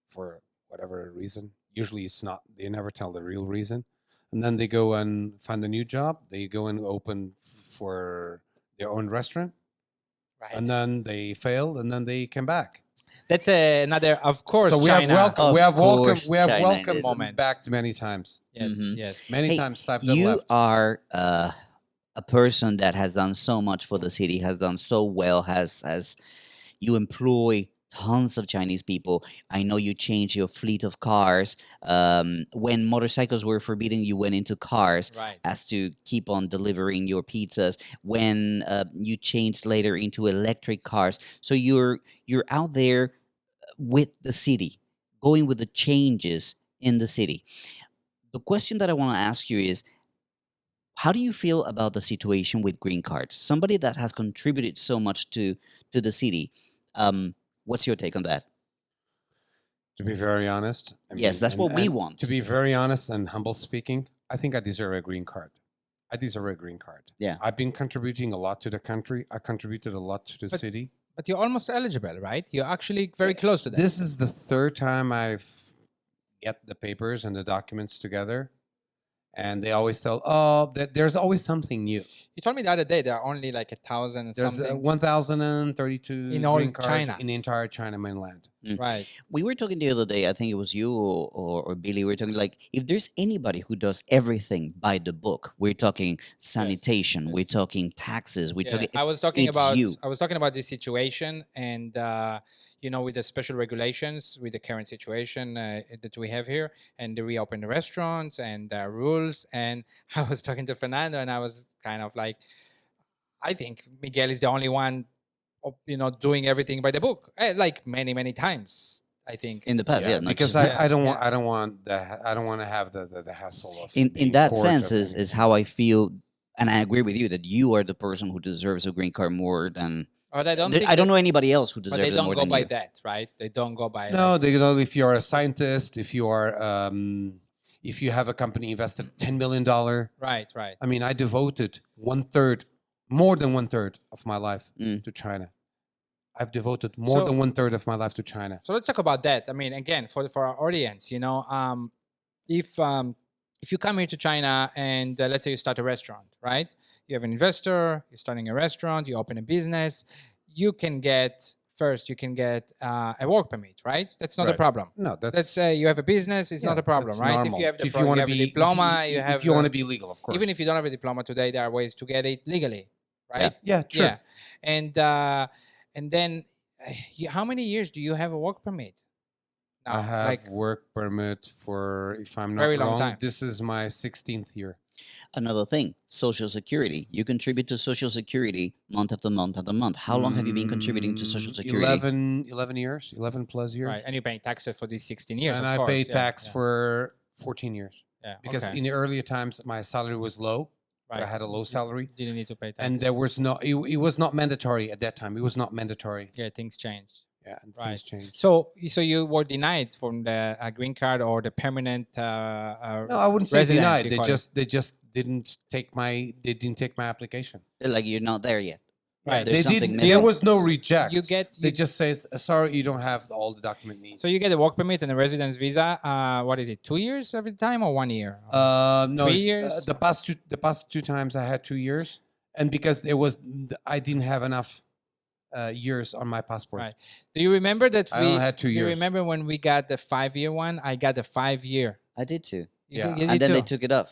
for whatever reason. Usually it's not, they never tell the real reason. And then they go and find a new job. They go and open for their own restaurant. Right. And then they failed, and then they came back. That's another, of course. So we China. Of we have course, welcomed China them did. Moment. back many times. Yes, Mhm. yes. Many Hey, times staff that You left. are a person that has done so much for the city, has done so well, has you employ tons of Chinese people. I know you changed your fleet of cars. When motorcycles were forbidden, you went into cars Right. as to keep on delivering your pizzas. When you changed later into electric cars, so you're out there with the city, going with the changes in the city. The question that I want to ask you is, how do you feel about the situation with green cards? Somebody that has contributed so much to the city. What's your take on that? To be very honest. Yes, that's what we want. To be very honest and humble speaking, I think I deserve a green card. I deserve a green card. Yeah. I've been contributing a lot to the country. I contributed a lot to the city. But you're almost eligible, right? You're actually very close to that. This is the third time I've get the papers and the documents together. And they always tell, there's always something new. You told me the other day there are only like 1,000 and There's something. 1,032 In all green cards China. in the entire China mainland. Right. We were talking the other day, I think it was you or Billy, we were talking like, if there's anybody who does everything by the book, we're talking sanitation, we're talking taxes, we're Yeah, talking... I was talking it's about you. this situation, and with the special regulations, with the current situation that we have here, and they reopen the restaurants and rules. And I was talking to Fernando, and I was kind of like, I think Miguel is the only one, doing everything by the book, like many, many times. I think. In the past, yeah, not because just I don't yeah. want I don't want to have the hassle of in being that court sense of is anything. how I feel, and I agree with you that you are the person who deserves a green card more than. But I don't There- think I don't that- know anybody else who But deserves they it don't more go than by you. that, right? They don't go by No, like, if you're a scientist, if you are if you have a company invested $10 million, right. I mean, I devoted more than one third of my life Mm. to China. I've devoted more So- than one third of my life to China. So let's talk about that. I mean, again, for our audience, if you come here to China and let's say you start a restaurant, right? You have an investor, you're starting a restaurant, you open a business, you can get a work permit, right? That's not a Right. problem. No, that's Let's say you have a business, it's not a problem, that's right? normal. If you have If you want to be diploma, if you want to be legal, of course. even if you don't have a diploma today, there are ways to get it legally, right? yeah, true. Yeah, and then how many years do you have a work permit? Now, I have work permit for, if I'm not Very long wrong, time. this is my 16th year. Another thing, Social Security. You contribute to Social Security month after month after month. How long have you been contributing to Social Security? 11 years, 11 plus years. right, and you're paying taxes for these 16 years, And of I course. paid yeah, tax yeah, for 14 years. yeah, Because okay, in the earlier times, my salary was low. right. I had a low salary. Didn't need to pay tax, And there was it was not mandatory at that time. It was not mandatory. yeah, things changed. Yeah, and Right. things changed. So you were denied from the green card or the permanent. No, I wouldn't say residence, denied. you They call just didn't take my application. Like you're not there yet. Right. There's They something didn't. missing. There was no reject. You get They just says sorry, you don't have all the document needs. so you get a work permit and a residence visa. What is it? 2 years every time or 1 year? No, 3 it's, years? the past two times I had 2 years, and because I didn't have enough years on my passport. Right. Do you remember that I only had 2 Do you years. remember when we got the 5-year one? I got the 5-year. I did too. You Yeah. did And then too. they took it off.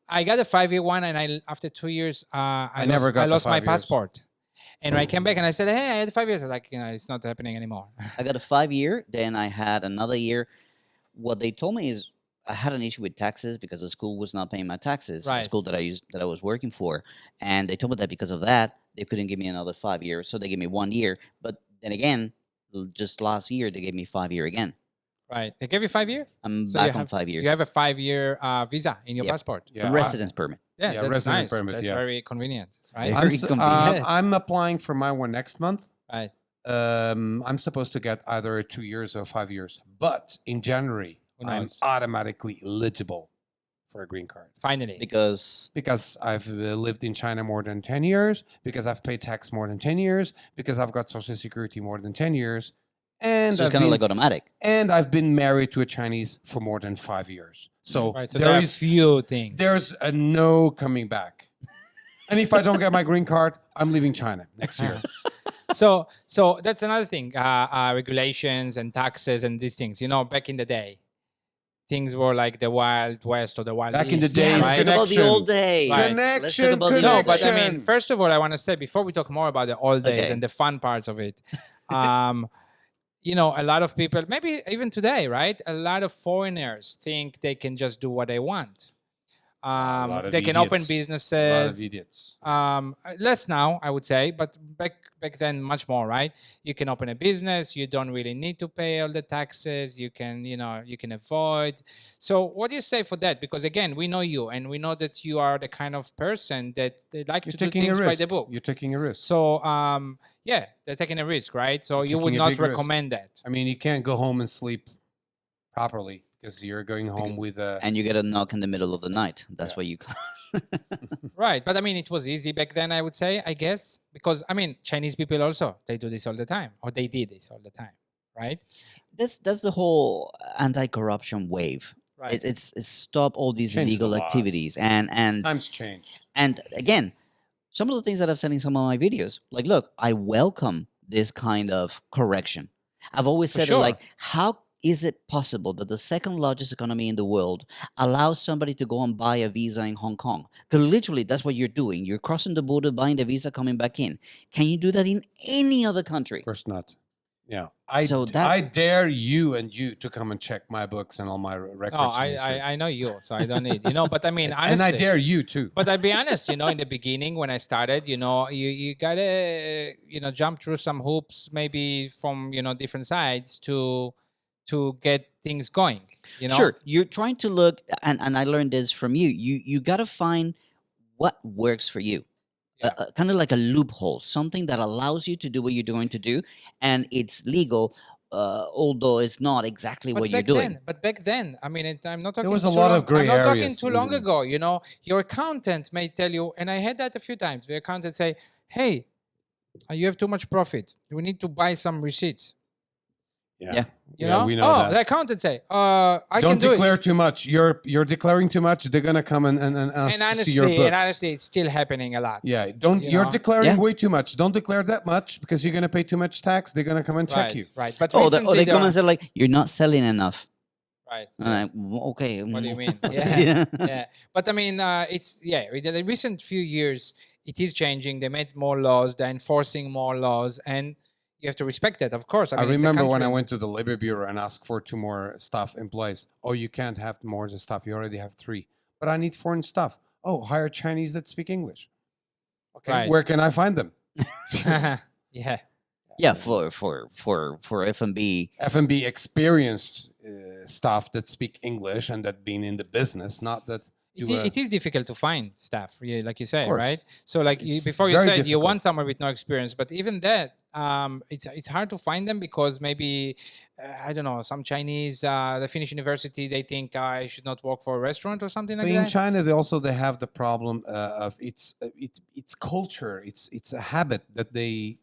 I got a 5-year one, and after 2 years, I never lost, got I the lost my 5 years. passport. And I came back and I said, "Hey, I had 5 years." I'm like, it's not happening anymore. I got a 5-year. Then I had another year. What they told me is I had an issue with taxes because the school was not paying my taxes. The Right. school that I was working for, and they told me that because of that they couldn't give me another 5 years, so they gave me 1 year. But then again, just last year they gave me 5 year again. Right. They gave you 5 years. I'm So you back on have- 5 years. You have a 5-year visa in your Yep. passport. Yeah. A residence permit. Yeah, Yeah, that's resident nice. permit, That's yeah. very convenient, right? Very convenient. I'm applying for my one next month. Right. I'm supposed to get either 2 years or 5 years, but in January Who I'm knows? automatically eligible for a green card Finally. Because because I've lived in China more than 10 years, because I've paid tax more than 10 years, because I've got Social Security more than 10 years, and so it's kind of like automatic. I've been married to a Chinese for more than 5 years. So, Right. So there are a few things. there's a no coming back. And if I don't get my green card, I'm leaving China next year. so that's another thing. Regulations and taxes and these things. Back in the day, things were like the Wild West or the Wild Back in East. the days, Let's right? talk about the Connection. old days. Right. Let's talk about the Connection, old No, but days. I mean, Connection. first of all, I want to say before we talk more about the old days Okay. and the fun parts of it, a lot of people, maybe even today, right? A lot of foreigners think they can just do what they want. lot of They can open idiots. A lot of businesses. idiots. Less now, I would say, but back then much more, right? You can open a business. You don't really need to pay all the taxes. You can, you can avoid. So what do you say for that? Because again, we know you, and we know that you are the kind of person that they like You're to do taking a things by risk. the book. You're taking a risk. So yeah, they're taking a risk, right? So you would taking a not big risk. recommend that. I mean, you can't go home and sleep properly because you're going home with a. And you get a knock in the middle of the night. That's Yeah. why you. Right. But I mean, it was easy back then, I would say, I guess, because I mean, Chinese people also, they do this all the time, or they did this all the time, right? That's the whole anti-corruption wave. Right. It's stop all these Change the illegal laws. activities and Times change. and again, some of the things that I've said in some of my videos, like, look, I welcome this kind of correction. I've always For said sure. it like, how is it possible that the second largest economy in the world allows somebody to go and buy a visa in Hong Kong? Because literally, that's what you're doing. You're crossing the border, buying the visa, coming back in. Can you do that in any other country? Of course not. Yeah, So that I dare you and you to come and check my books and all my records. No, from history. I know you, so I don't need, but I mean, And I honestly. dare you too. But I'll be honest, in the beginning when I started, you gotta, jump through some hoops, maybe from, different sides to get things going, sure, you're trying to look, and I learned this from you. You got to find what works for you. Yeah. Kind of like a loophole, something that allows you to do what you're going to do, and it's legal, although it's not exactly what you're doing. But back then, I mean, I'm not talking. was a too lot of long- gray I'm not talking areas too long within- ago. Your accountant may tell you, and I had that a few times. The accountant say, "Hey, you have too much profit. We need to buy some receipts." Yeah, You yeah, know? we know Oh, that. the accountant say, I Don't can do declare it. too much. You're declaring too much. They're gonna come and ask to see your books. And honestly, it's still happening a lot. Yeah, don't. you You're know? declaring Yeah. way too much. Don't declare that much because you're gonna pay too much tax. They're gonna come and check Right, you. right. But Oh, recently, they there come are- and say like, "You're not selling enough." right. And I'm like, okay. What do you mean? Yeah. Yeah. But I mean, in the recent few years, it is changing. They made more laws. They're enforcing more laws, and you have to respect that, of course. I mean, it's a remember when I country. went to the labor bureau and asked for 2 more stuff in place. Oh, you can't have more than stuff. You already have 3. But I need foreign stuff. Oh, hire Chinese that speak English. Okay, Right. where can I find them? Yeah. Yeah, for F&B. F&B experienced staff that speak English and that been in the business, not that. It is difficult to find staff, yeah, like you say, course. right? So, like It's before you very said you difficult. want someone with no experience, but even that, it's hard to find them because maybe I don't know, some Chinese they finish university, they think I should not work for a restaurant or something like But in that. China, they have the problem of it's culture. It's a habit that they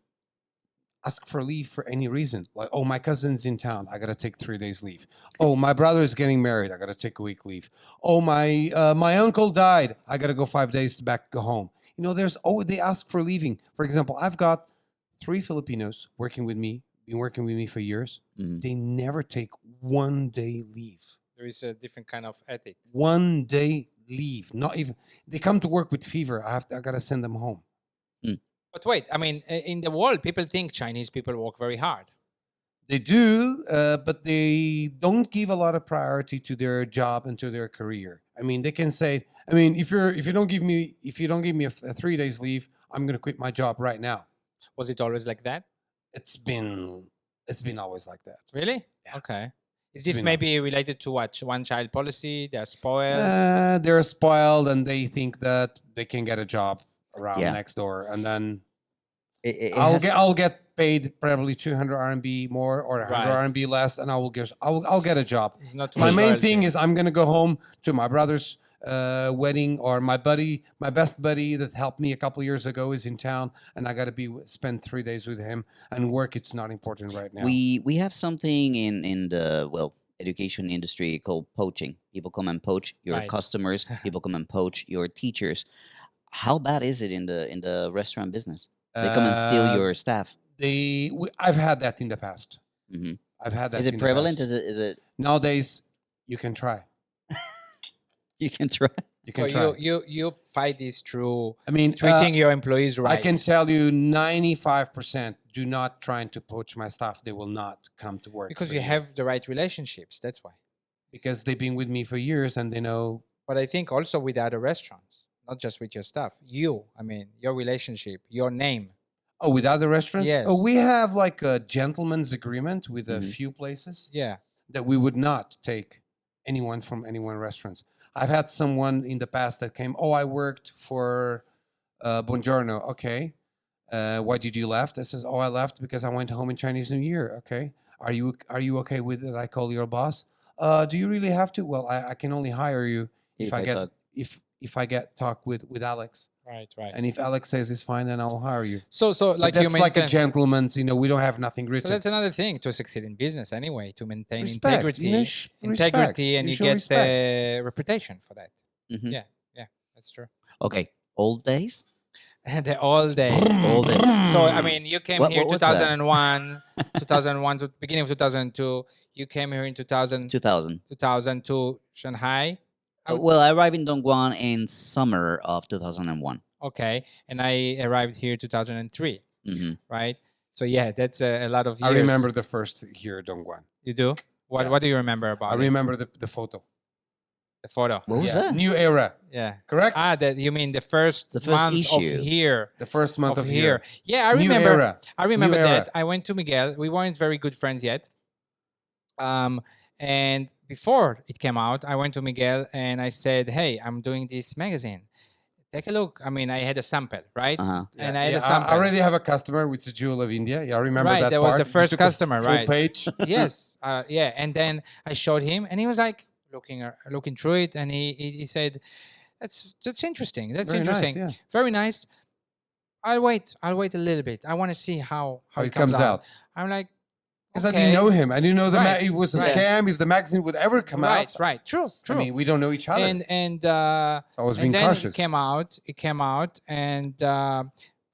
ask for leave for any reason. Like, oh, my cousin's in town, I gotta take 3 days leave. Oh, my brother is getting married, I gotta take a week leave. Oh, my uncle died, I gotta go 5 days back go home. They ask for leaving. For example, I've got 3 Filipinos working with me, been working with me for years. Mhm. They never take 1 day leave. There is a different kind of ethic. 1 day leave. Not even. They come to work with fever. I gotta send them home. But wait, I mean, in the world, people think Chinese people work very hard. They do, but they don't give a lot of priority to their job and to their career. I mean, they can say, I mean, if you don't give me a 3 days leave, I'm gonna quit my job right now. Was it always like that? It's been always like that. Really? Yeah. Okay. Is It's this been maybe related to what one-child policy? They're spoiled. They're spoiled and they think that they can get a job around Yeah. next door, and then It I'll get paid probably 200 RMB more or 100 Right. RMB less, and I'll get a job. It's not too My much main loyalty. thing is I'm gonna go home to my brother's wedding, or my best buddy that helped me a couple years ago is in town, and I gotta spend 3 days with him. And work, it's not important right now. we have something in the education industry called poaching. People come and poach your Right. customers. People come and poach your teachers. How bad is it in the restaurant business? They come and steal your staff. I've had that in the past. Hmm. I've had that. Is it in the prevalent? past. Is it? Nowadays? You can try. You can try. You So can try. you fight this through I mean, treating your employees right. I can tell you 95% do not trying to poach my staff. They will not come to work. because for you have the right relationships. That's why. because they've been with me for years and they know. But I think also with other restaurants, not just with your staff. I mean, your relationship, your name. Oh, with other restaurants? Yes. Oh, we have like a gentleman's agreement with a Mhm. few places Yeah. that we would not take anyone from anyone restaurants. I've had someone in the past that came, oh, I worked for Buongiorno. Okay. Why did you left? I says, oh, I left because I went home in Chinese New Year. Okay. Are you okay with it? I call your boss. Do you really have to? Well, I can only hire you if I get talk. if I get talk with Alex. Right. Right. And if Alex says it's fine, then I'll hire you. So But like that's you like a maintain. gentleman's, we don't have nothing So written. that's another thing to succeed in business anyway, to maintain Respect, integrity, integrity, and you show get respect. the reputation for that. Mhm. Yeah. That's true. Okay. Old days. The old days. Old days. So I mean, you came What- here what's that? 2001, 2001 to beginning of 2002. You came here in 2000, 2000. 2002 Shanghai. Well, I arrived in Dongguan in summer of 2001. Okay, and I arrived here 2003. Hmm. Right. So yeah, that's a lot of years. I remember the first here at Dongguan. You do? What Yeah. What do you remember about I it? remember the photo. The photo. What was Yeah, that? New era, Yeah. correct? That you mean the first The first month of issue. here. The first month of here. here. Yeah, I New remember. era. I remember New that. era. I went to Miguel. We weren't very good friends yet. And before it came out, I went to Miguel and I said, "Hey, I'm doing this magazine. Take a look." I mean, I had a sample, right? Uh-huh. And I had Yeah, a sample. I already have a customer with the Jewel of India. Yeah, I remember Right, that that was part. the first You took a customer, full right. page. Yes. Yeah. And then I showed him, and he was like looking through it, and he said, "That's interesting. That's Very nice, interesting. yeah. Very nice. I'll wait a little bit. I want to see how it comes out. I'm like, Because I okay. didn't know him. I didn't know Right, it was a right. scam if the magazine would ever come out. Right. True. I mean, we don't know each other. And So I was being and then cautious. it came out, and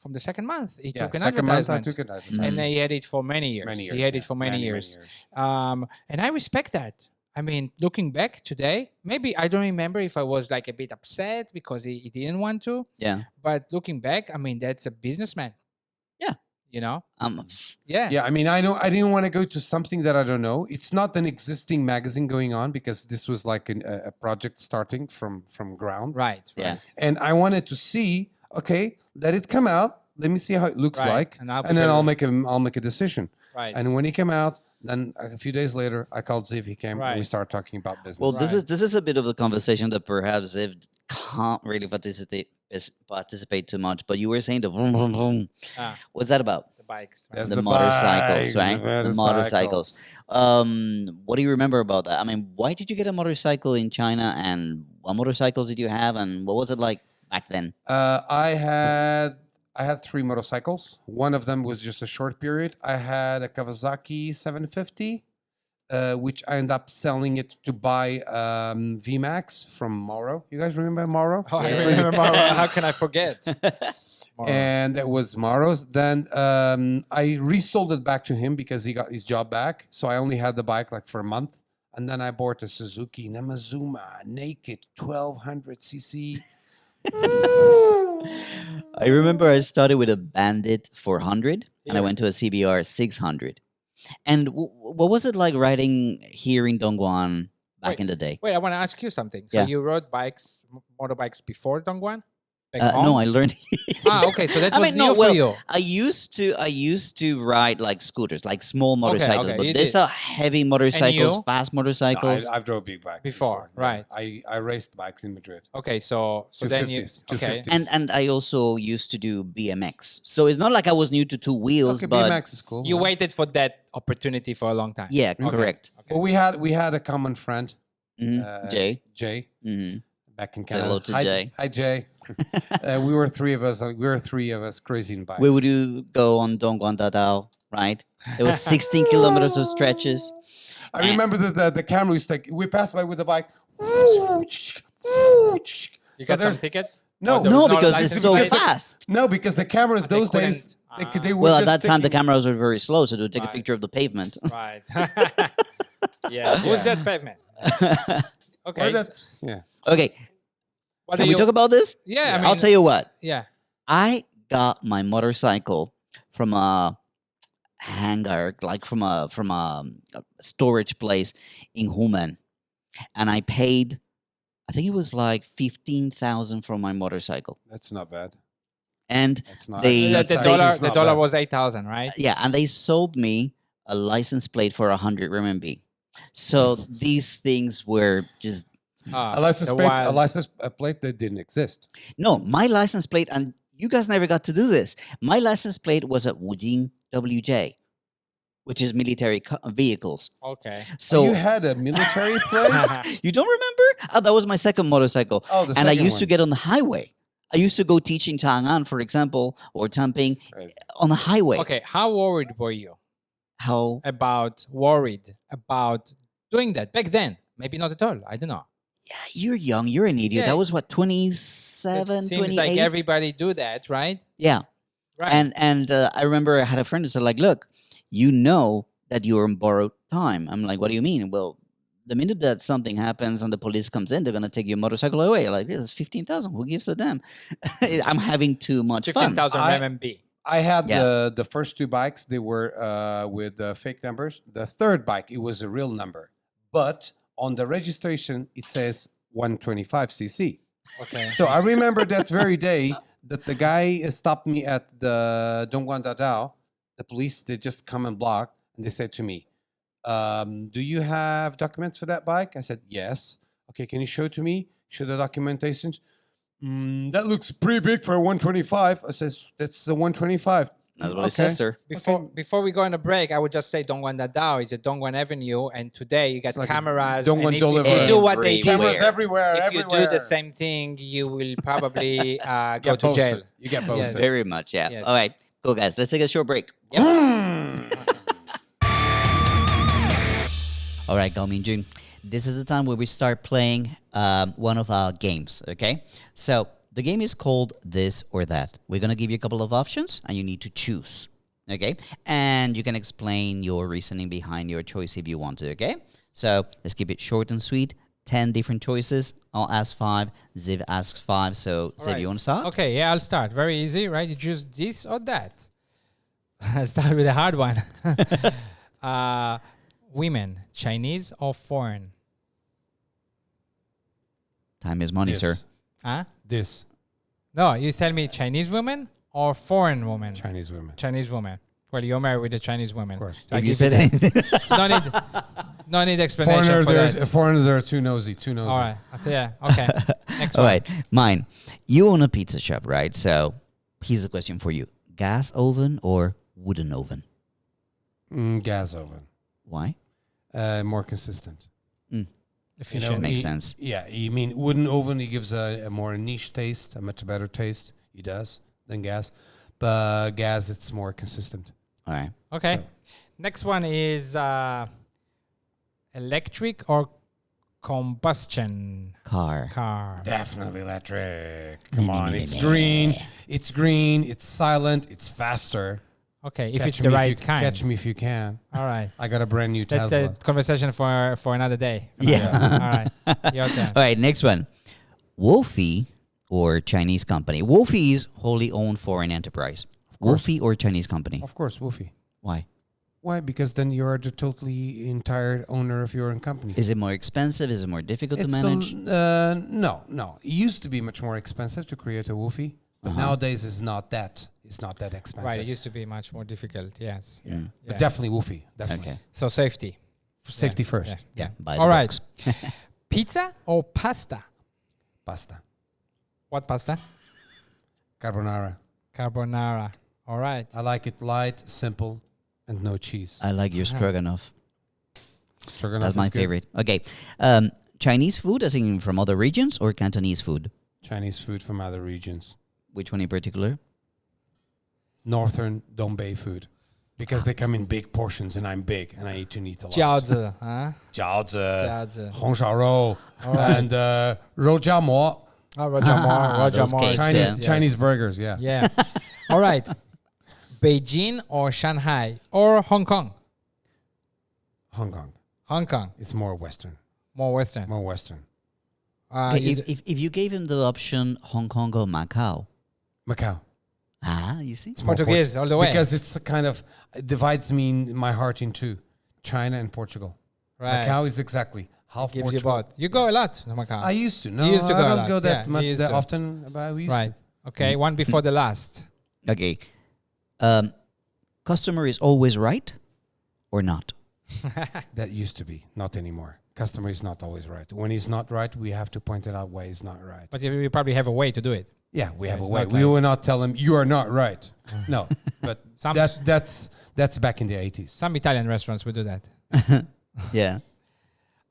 from the second month, he took an second month I advertisement. took an advertisement. And he had it for many years. He had it for many years. And I respect that. I mean, looking back today, maybe I don't remember if I was like a bit upset because he didn't want to. Yeah. But looking back, I mean, that's a businessman. Yeah. You know? Yeah. Yeah, I mean, I didn't want to go to something that I don't know. It's not an existing magazine going on because this was like a project starting from ground. Right. Yeah. And I wanted to see, okay, let it come out. Let me see how it looks Right. like, And and then I'll make a decision. Right. And when he came out, then a few days later, I called Ziv. He came, and we Right. started talking about business. Well, this Right. is a bit of the conversation that perhaps Ziv can't really participate too much. But you were saying the vroom, vroom, vroom. Ah, What's that about? the bikes. Right? That's The the motorcycles, bikes, right? the The motorcycles. What do you remember about that? I mean, why did you get a motorcycle in China, and what motorcycles did you have, and what was it like back then? I had 3 motorcycles. One of them was just a short period. I had a Kawasaki 750, which I ended up selling it to buy VMAX from Mauro. You guys remember Mauro? Oh, I Yeah. remember. How can I forget? And it was Mauro's. Then I resold it back to him because he got his job back. So I only had the bike like for a month. And then I bought a Suzuki Namazuma Naked 1200cc. I remember I started with a Bandit 400, and I Yeah. went to a CBR 600. And what was it like riding here in Dongguan back Wait, in the day? Wait, I want to ask you something. So Yeah. you rode motorbikes before Dongguan? Back No, home? I learned. Okay, so that I was mean, new no, for well, you. I used to ride like scooters, like small motorcycles, okay, but you there's did. a heavy motorcycles, you? fast motorcycles. I've drove big bikes Before, right. I raced bikes in Madrid. Okay, so then you 250s, okay. 250s. and I also used to do BMX. So it's not like I was new to two wheels, Okay, but BMX is cool. You yeah. waited for that opportunity for a long time. yeah, correct. Well, we had a common friend, Jay. Jay, hmm back in Say Canada. hello to Hi, Jay. Hi, Jay. We were 3 of us. We were 3 of us crazy in bikes. Where would you go on Dongguan Dadao, right? There was 16 kilometers of stretches. I remember the camera was like, we passed by with the bike. You So got some there's- tickets? No, Or there No, was because license it's so plate? fast. No, because the cameras They those days, couldn't- they were Well, at just that time, the taking- cameras were very slow, so they would take a Right. picture of the pavement. Right. Yeah. Who's that pavement? Okay. Or that, yeah. Okay, What can do we you- talk about this? Yeah, I mean, I'll tell you what. Yeah. I got my motorcycle from a hangar, like from a storage place in Human, and I paid, I think it was like 15,000 for my motorcycle, That's not bad. and That's not. They- The, that's the actually dollar not the dollar bad. was 8,000, right? yeah, and they sold me a license plate for 100 RMB. So these things were just a license the plate. A wild- license plate that didn't exist. no. My license plate, and you guys never got to do this. My license plate was a Wujing WJ, which is military vehicles. Okay. So You had a military plate. you don't remember? Oh, that was my second motorcycle. Oh, the And I second used to one. get on the highway. I used to go teach in Chang'an, for example, or Tamping Right. on the highway. Okay. How worried were you How? about doing that back then? Maybe not at all. I don't know. Yeah, you're young. You're an idiot. Yeah. That was what, It 27, seems 28? like everybody do that, right? Yeah. Right. And I remember I had a friend who said, like, look, you know that you're on borrowed time. I'm like, what do you mean? Well, the minute that something happens and the police comes in, they're going to take your motorcycle away. Like, this is 15,000. Who gives a damn? I'm having too much fun. 15,000 I- RMB. I had Yeah. the first two bikes. They were with fake numbers. The third bike, it was a real number, but on the registration it says 125 cc. Okay. So I remember that very day that the guy stopped me at the Dongguan Dadao. The police, they just come and block, and they said to me, "Do you have documents for that bike?" I said, "Yes." "Okay, can you show it to me? Show the documentation." That looks pretty big for a 125. I says, "That's a 125." That's what it says, sir. Before we go on a break, I would just say Dongguan Dadao is a Dongguan Avenue, and today you got like a cameras. Dongguan And if you delivery. do what they do, Cameras everywhere. if you everywhere. do the same thing, you will probably go Get to jail. posted. You get posted. Very much, yeah. Yes. All right, cool, guys. Let's take a short break. All right, Gao Mingjun. This is the time where we start playing one of our games, okay? So the game is called This or That. We're going to give you a couple of options, and you need to choose, okay? And you can explain your reasoning behind your choice if you want to, okay? So let's keep it short and sweet. 10 different choices. I'll ask 5. Ziv asks 5. So, Ziv, Right. you want to start? Okay, yeah, I'll start. Very easy, right? You choose this or that. I'll start with a hard one. Women, Chinese or foreign? Time is money, This. sir. Huh? This No, you tell me Chinese women or foreign women? Chinese women. Chinese woman. Well, you're married with a Chinese woman. Of course. So I If you give said that. anything. No need explanation for that. Foreigners are too nosy. Too nosy. All right. Yeah. Okay. Next All one. right, mine. You own a pizza shop, right? So here's a question for you. Gas oven or wooden oven? Gas oven. Why? More consistent. Efficient. Makes sense. Yeah, you mean wooden oven? He gives a more niche taste, a much better taste. He does than gas, but gas it's more consistent. All right. Okay. So- Next one is electric or combustion Car. car. Definitely electric. Come on, it's green. It's green. It's silent. It's faster. Okay, if Catch it's the me right you, kind. Catch me if you can. All right. I got a brand new That's Tesla. a conversation for another day. Yeah. All right. Your turn. All right, next one. Wolfie or Chinese company? Wolfie is wholly owned foreign enterprise. Wolfie or Chinese company? Of course, Woofy. Why? Why? Because then you are the totally entire owner of your own company. Is it more expensive? Is it more difficult to It's manage? no. It used to be much more expensive to create a Woofy, but nowadays it's not that. It's not that expensive. Right. It used to be much more difficult. Yes. Mm. But Yeah. definitely Woofy. Definitely. Okay. So safety. Safety first. Yeah. Yeah. By All the right. books. Pizza or pasta? Pasta. What pasta? Carbonara. Carbonara. All right. I like it light, simple, and no cheese. I like your stroganoff. Stroganoff That's is my good. favorite. Okay. Chinese food, as in from other regions, or Cantonese food? Chinese food from other regions. Which one in particular? Northern Dongbei food. Because they come in big portions and I'm big and I eat a lot. 饺子, huh? 饺子,饺子. 红烧肉, and 肉夹馍. Oh, Roger Those Moore. cakes, Chinese yeah. Chinese burgers, yeah. Yeah. All right. Beijing or Shanghai or Hong Kong? Hong Kong. Hong Kong. It's more Western. More Western. More Western. Okay, you if you gave him the option Hong Kong or Macau, Macau. you see? It's more Portuguese all the way. Because it's a kind of, it divides me in my heart in two. China and Portugal. right. Macau is exactly half Gives you Portugal. both. You go a lot to Macau. I used to. No, You used to I go a don't lot, go that yeah, much you used that to. often. But we used Right. to. Okay. One before the last. Okay. Customer is always right or not? That used to be, not anymore. Customer is not always right. When he's not right, we have to point it out why he's not right. But you probably have a way to do it. Yeah, we have a It's way. not We like- will not tell him you are not right. No, but Some- that's back in the 80s. Some Italian restaurants will do that. Yeah.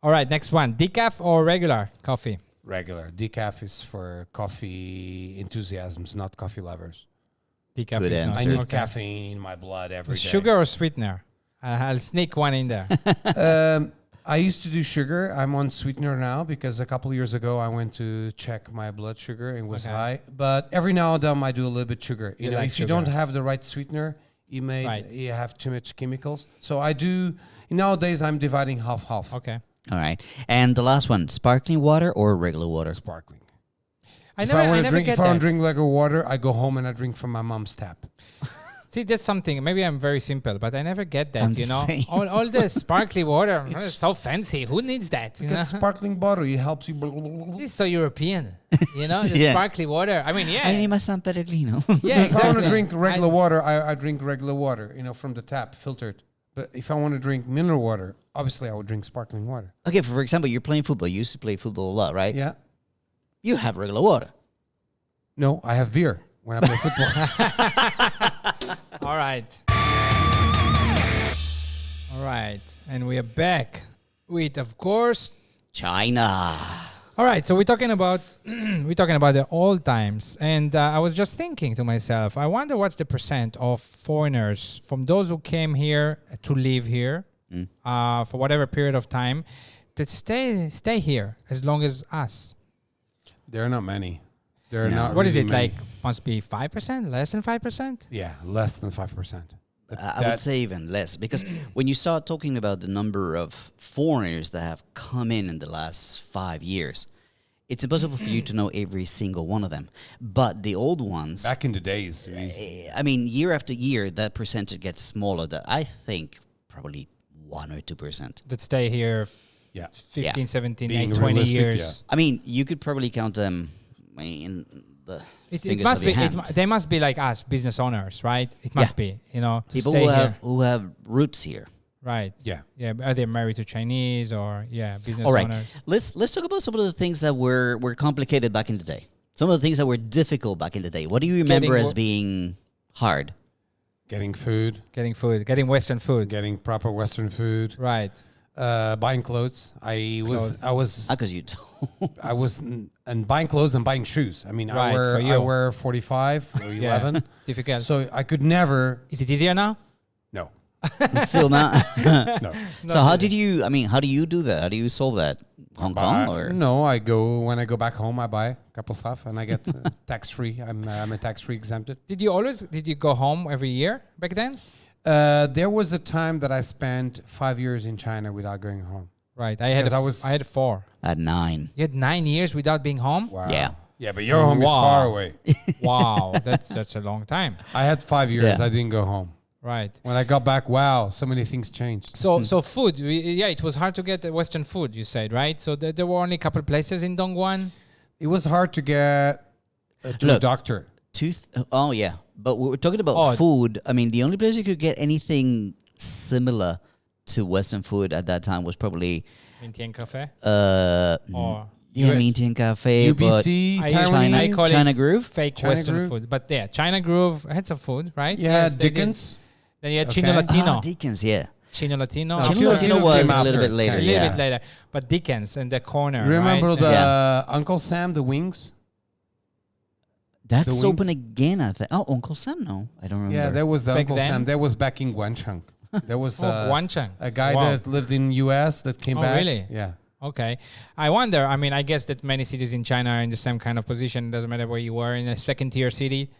All right. Next one. Decaf or regular coffee? Regular decaf is for coffee enthusiasms, not coffee lovers. Decaf Good is answer. I not. need Okay. caffeine in my blood every day. Sugar or sweetener? I'll sneak one in there. I used to do sugar. I'm on sweetener now because a couple of years ago I went to check my blood sugar and it was Okay. high. But every now and then I do a little bit sugar. You know, like if you sugar. don't have the right sweetener, Right. you have too much chemicals. So I do. Nowadays I'm dividing half. Okay. All right. And the last one, sparkling water or regular water? Sparkling. I If never I want to get drink, if I that. want to drink regular water, I go home and I drink from my mom's tap. See, that's something. Maybe I'm very simple, but I never get that. I'm You the know, same. all the sparkly water. It's so fancy. Who needs that? You know? Because sparkling water, it helps you. It's so European. You know, the Yeah. sparkly water. I mean, yeah, I need my San Pellegrino. yeah, If I want exactly. to drink regular water, I drink regular water, from the tap, filtered. But if I want to drink mineral water, obviously I would drink sparkling water. Okay, for example, you're playing football. You used to play football a lot, right? Yeah. You have regular water. No, I have beer when I play football. All right. All right. And we are back with, of course. China. All right. So we're talking about the old times. And I was just thinking to myself, I wonder what's the percent of foreigners from those who came here to live here for whatever period of time that stay here as long as us. There are not many. There are No. not. What is really it many. like? Must be 5%? Less than 5%? Yeah, less than 5%. I would say even less, because when you start talking about the number of foreigners that have come in the last 5 years, it's impossible for you to know every single one of them. But the old ones, Back in the days, I mean, year after year, that percentage gets smaller. That I think probably 1 or 2%. That stay here yeah. 15, 17, Being 20 realistic, years. I mean, you could probably count them in the It fingers must of be. your hand. They must be like us, business owners, right? It must be, to People stay here. who have roots here. Right. Yeah. Yeah. Are they married to Chinese or business All right, owners? let's talk about some of the things that were complicated back in the day. Some of the things that were difficult back in the day. What do you remember as being hard? Getting food, Getting food, getting Western food. getting proper Western food, Right. buying clothes. I was Because you told. and buying clothes and buying shoes. I mean, Right, for you. I wear 45 or 11, Difficult. so I could never. Is it easier now? No, Still not. no. So how did you? I mean, how do you do that? How do you solve that? Hong Kong or No, when I go back home, I buy a couple stuff and I get tax free. I'm a tax free exempted. Did you go home every year back then? There was a time that I spent 5 years in China without going home. Right. I had Because I had 4. at 9? You had 9 years without being home? Wow. Yeah. Yeah, but your home is far Wow. away. Wow. That's a long time. I had 5 years. Yeah. I didn't go home. Right. When I got back, wow, so many things changed. So food, it was hard to get Western food, you said, right? So there were only a couple places in Dongguan. It was hard to get to a Look. doctor. Oh yeah, but we're talking about food. I mean, the only place you could get anything similar to Western food at that time was probably Vientiane Cafe. yeah, U- Meeting Cafe, but UBC, I Taiwanese. I call China it Groove? fake China Western Groove. food. But yeah, China Groove had some food, right? Yeah, Yes, they did. Dickens. Then you had Okay. Chino Latino. Dickens, yeah. Chino Latino. No, Chino Chino Latino Latino was came a little after. bit later, a little yeah. bit later. But Dickens in the corner. Remember right? the Yeah. Uncle Sam, the wings? That's The open wings? again, I think. Oh, Uncle Sam, no, I don't remember. Yeah, that was the Back Uncle then? Sam. That was back in Guangcheng. There was Guangcheng. a guy Wow. that lived in U.S. that came Oh, back. really? Yeah. Okay. I wonder, I mean, I guess that many cities in China are in the same kind of position. Doesn't matter where you were. In a second tier city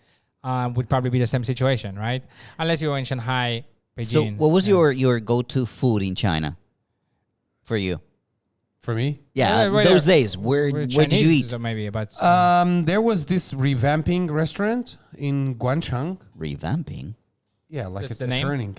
would probably be the same situation, right? Unless you were in Shanghai, Beijing. So, what was Yeah. your go-to food in China for you? For me, Yeah, where- those days. Where did you Chinese, eat? Maybe, but there was this revamping restaurant in Guangcheng. Revamping. Yeah, like That's a the name? turning.